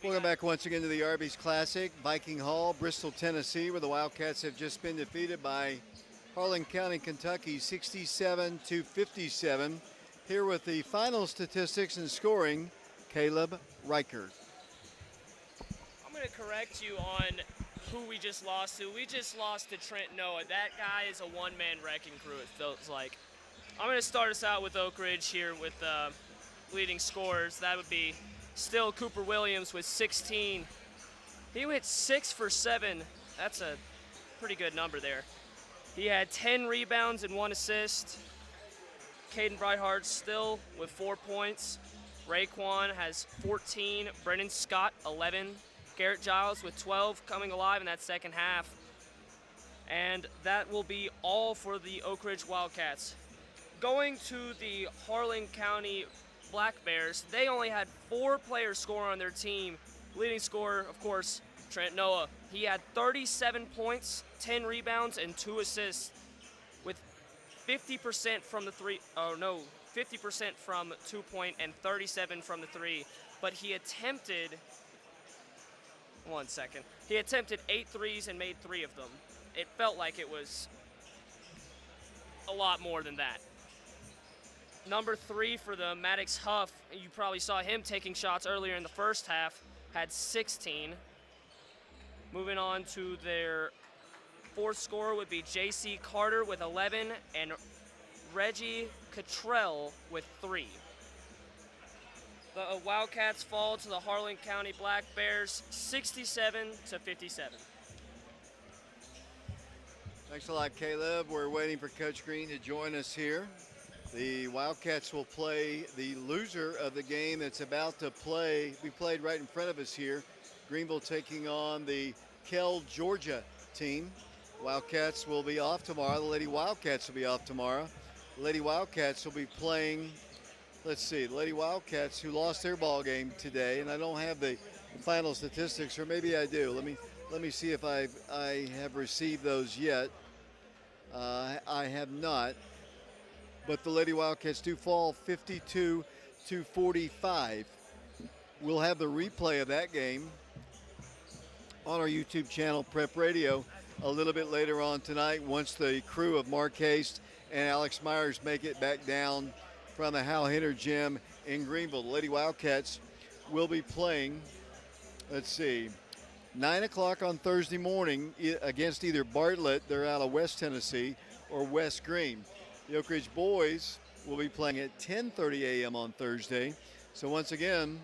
Welcome back once again to the Arby's Classic, Viking Hall, Bristol, Tennessee, where the Wildcats have just been defeated by Harlan County, Kentucky, 67-57. Here with the final statistics and scoring, Caleb Reichert. I'm going to correct you on who we just lost to. We just lost to Trent Noah. That guy is a one-man wrecking crew, it feels like. I'm going to start us out with Oak Ridge here with leading scorers. That would be still Cooper Williams with 16. He went 6 for 7. That's a pretty good number there. He had 10 rebounds and 1 assist. Caden Breithart still with 4 points. Raekwon has 14. Brennan Scott, 11. Garrett Giles with 12 coming alive in that second half. And that will be all for the Oak Ridge Wildcats. Going to the Harlan County Black Bears, they only had 4 players score on their team. Leading scorer, of course, Trent Noah. He had 37 points, 10 rebounds, and 2 assists with 50% from the 50% from 2-point and 37 from the 3. But he attempted, he attempted 8 threes and made 3 of them. It felt like it was a lot more than that. Number 3 for the Maddox Huff, you probably saw him taking shots earlier in the first half, had 16. Moving on to their 4th scorer would be J.C. Carter with 11 and Reggie Cottrell with 3. The Wildcats fall to the Harlan County Black Bears 67-57. Thanks a lot, Caleb. We're waiting for Coach Green to join us here. The Wildcats will play the loser of the game that's about to be played right in front of us here. Greenville taking on the Kell, Georgia team. Wildcats will be off tomorrow. The Lady Wildcats will be off tomorrow. The Lady Wildcats will be playing, the Lady Wildcats who lost their ball game today, and I don't have the final statistics, or maybe I do. Let me see if I have received those yet. I have not. But the Lady Wildcats do fall 52-45. We'll have the replay of that game on our YouTube channel, Prep Radio, a little bit later on tonight once the crew of Mark Haste and Alex Myers make it back down from the Hal Hinner Gym in Greenville. The Lady Wildcats will be playing, 9 o'clock on Thursday morning against either Bartlett, they're out of West Tennessee, or West Green. The Oak Ridge boys will be playing at 10:30 a.m. on Thursday. So once again,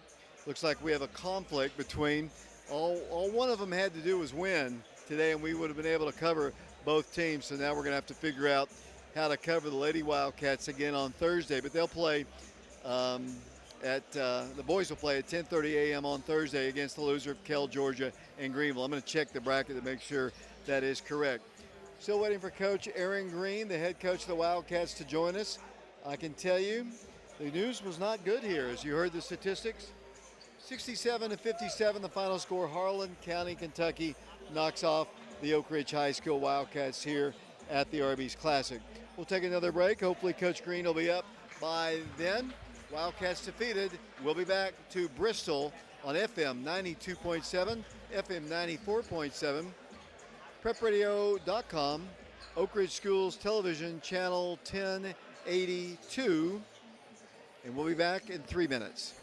looks like we have a conflict between all one of them had to do was win today, and we would have been able to cover both teams. So now we're going to have to figure out how to cover the Lady Wildcats again on Thursday. But they'll play the boys will play at 10:30 a.m. on Thursday against the loser of Kell, Georgia, and Greenville. I'm going to check the bracket to make sure that is correct. Still waiting for Coach Aaron Green, the head coach of the Wildcats, to join us. I can tell you the news was not good here, as you heard the statistics. 67-57, the final score. Harlan County, Kentucky knocks off the Oak Ridge High School Wildcats here at the Arby's Classic. We'll take another break. Hopefully Coach Green will be up by then. Wildcats defeated. We'll be back to Bristol on FM 92.7, FM 94.7. PrepRadio.com, Oak Ridge Schools Television, Channel 1082. And we'll be back in 3 minutes.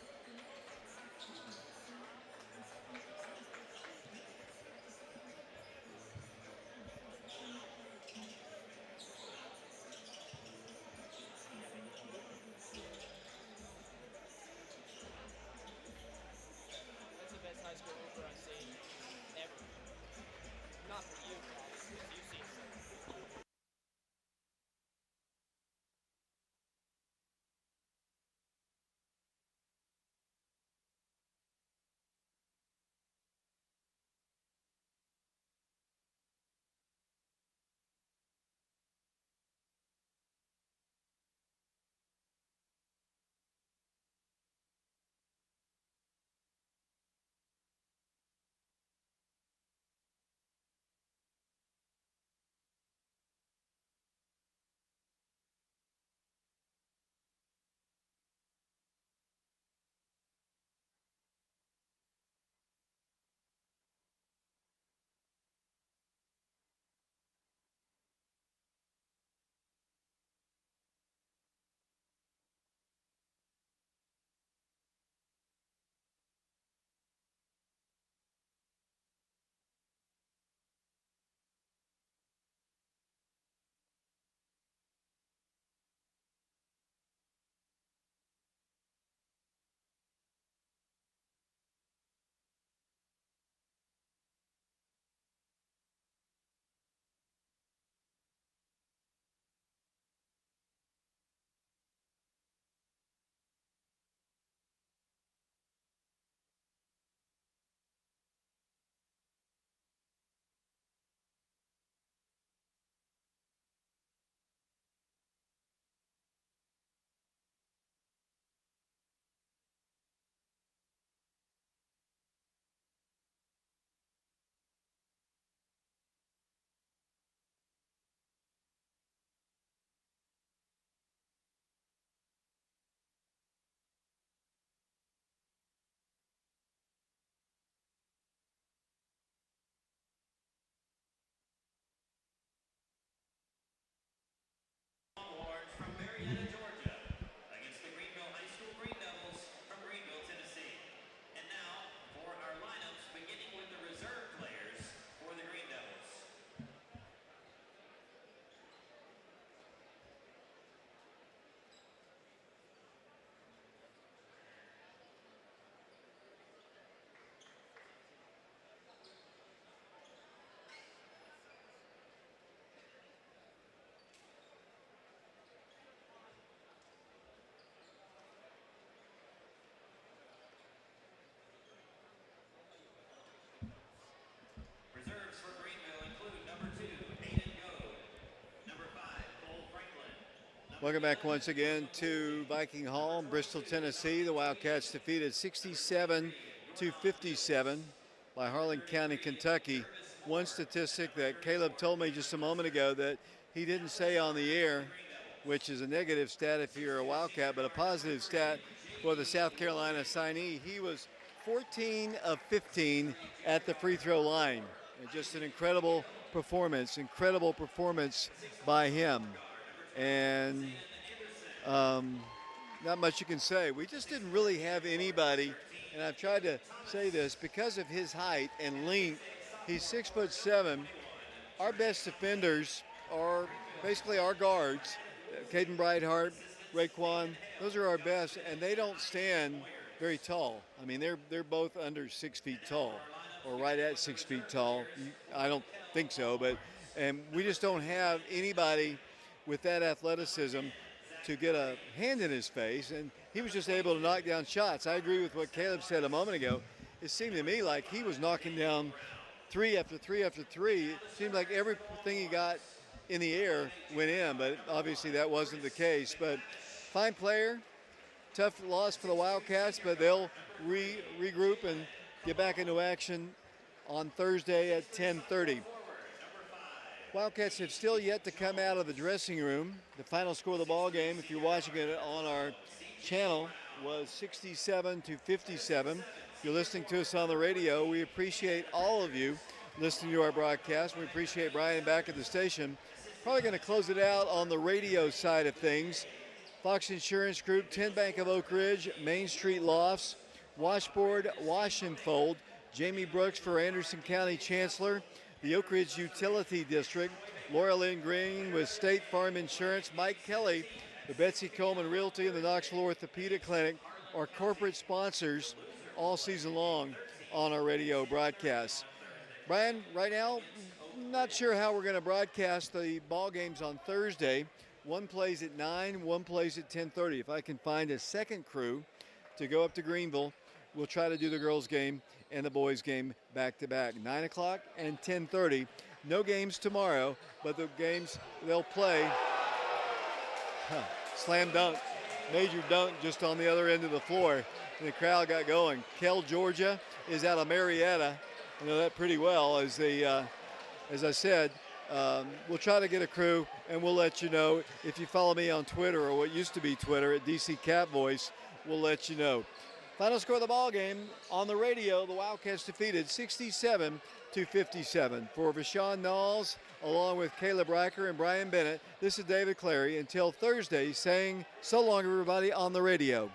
Welcome back once again to Viking Hall in Bristol, Tennessee. The Wildcats defeated 67 to 57 by Harlan County, Kentucky. One statistic that Caleb told me just a moment ago that he didn't say on the air, which is a negative stat if you're a Wildcat, but a positive stat for the South Carolina signee. He was 14 of 15 at the free throw line. And just an incredible performance by him. And not much you can say. We just didn't really have anybody, and I've tried to say this, because of his height and length, he's 6'7". Our best defenders are basically our guards, Caden Brightheart, Raekwon. Those are our best, and they don't stand very tall. I mean, they're both under 6 feet tall, or right at 6 feet tall. I don't think so, and we just don't have anybody with that athleticism to get a hand in his face, and he was just able to knock down shots. I agree with what Caleb said a moment ago. It seemed to me like he was knocking down three after three after three. It seemed like everything he got in the air went in, but obviously that wasn't the case. But fine player, tough loss for the Wildcats, but they'll regroup and get back into action on Thursday at 10:30. Wildcats have still yet to come out of the dressing room. The final score of the ball game, if you're watching it on our channel, was 67 to 57. If you're listening to us on the radio, we appreciate all of you listening to our broadcast. We appreciate Brian back at the station. Probably going to close it out on the radio side of things. Fox Insurance Group, 10 Bank of Oak Ridge, Main Street Lofts, Washboard, Wash and Fold, Jamie Brooks for Anderson County Chancellor, the Oak Ridge Utility District, Laura Lynn Green with State Farm Insurance, Mike Kelly, the Betsy Coleman Realty, and the Knoxville Orthopedic Clinic are corporate sponsors all season long on our radio broadcasts. Brian, right now, not sure how we're going to broadcast the ball games on Thursday. One plays at 9, one plays at 10:30. If I can find a second crew to go up to Greenville, we'll try to do the girls' game and the boys' game back-to-back, 9 o'clock and 10:30. No games tomorrow, but the games they'll play, slam dunk, major dunk just on the other end of the floor, and the crowd got going. Kell, Georgia is out of Marietta. I know that pretty well. As I said, we'll try to get a crew, and we'll let you know. If you follow me on Twitter, or what used to be Twitter, at DC Cat Voice, we'll let you know. Final score of the ball game on the radio, the Wildcats defeated 67 to 57. For Vashon Knowles, along with Caleb Riker and Brian Bennett, this is David Clary. Until Thursday, saying so long, everybody, on the radio.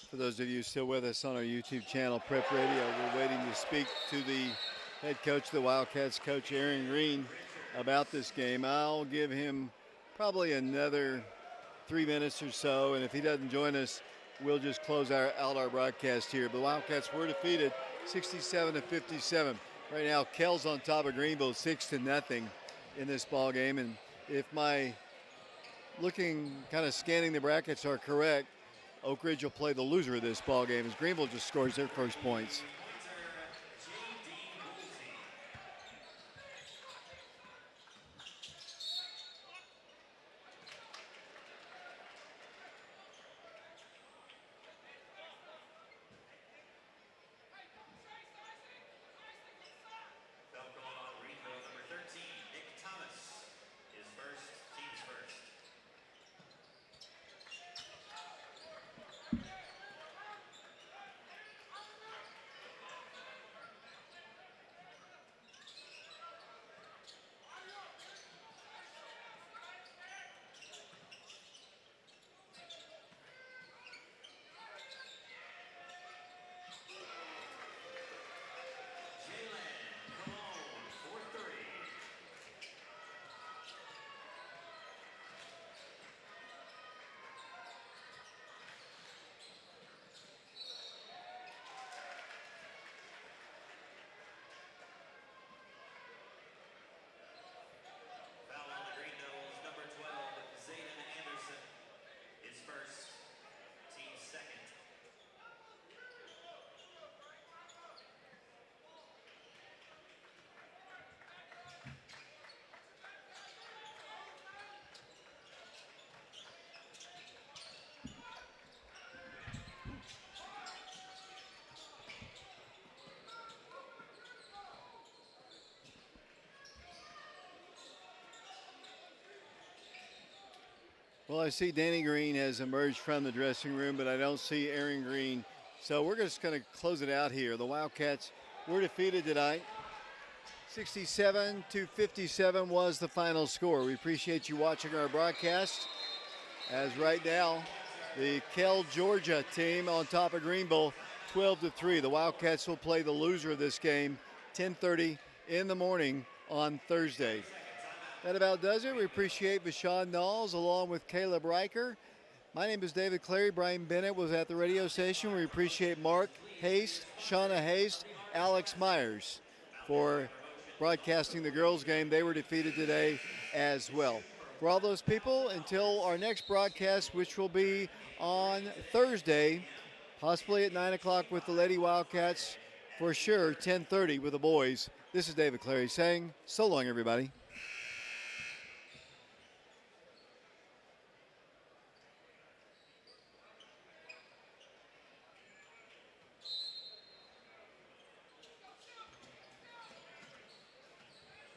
For those of you still with us on our YouTube channel, Prep Radio, we're waiting to speak to the head coach of the Wildcats, Coach Aaron Green, about this game. I'll give him probably another 3 minutes or so, and if he doesn't join us, we'll just close out our broadcast here. But the Wildcats were defeated 67-57. Right now, Kell's on top of Greenville 6-0 in this ball game, and if my kind of scanning the brackets are correct, Oak Ridge will play the loser of this ball game as Greenville just scores their first points. Well, I see Danny Green has emerged from the dressing room, but I don't see Aaron Green. So we're just going to close it out here. The Wildcats were defeated tonight. 67-57 was the final score. We appreciate you watching our broadcast. As right now, the Kell, Georgia team on top of Greenville, 12-3. The Wildcats will play the loser of this game, 10:30 in the morning on Thursday. That about does it. We appreciate Vashon Knowles along with Caleb Riker. My name is David Clary. Brian Bennett was at the radio station. We appreciate Mark Haste, Shauna Haste, Alex Myers for broadcasting the girls' game. They were defeated today as well. For all those people, until our next broadcast, which will be on Thursday, possibly at 9 o'clock with the Lady Wildcats, for sure 10:30 with the boys. This is David Clary saying so long, everybody.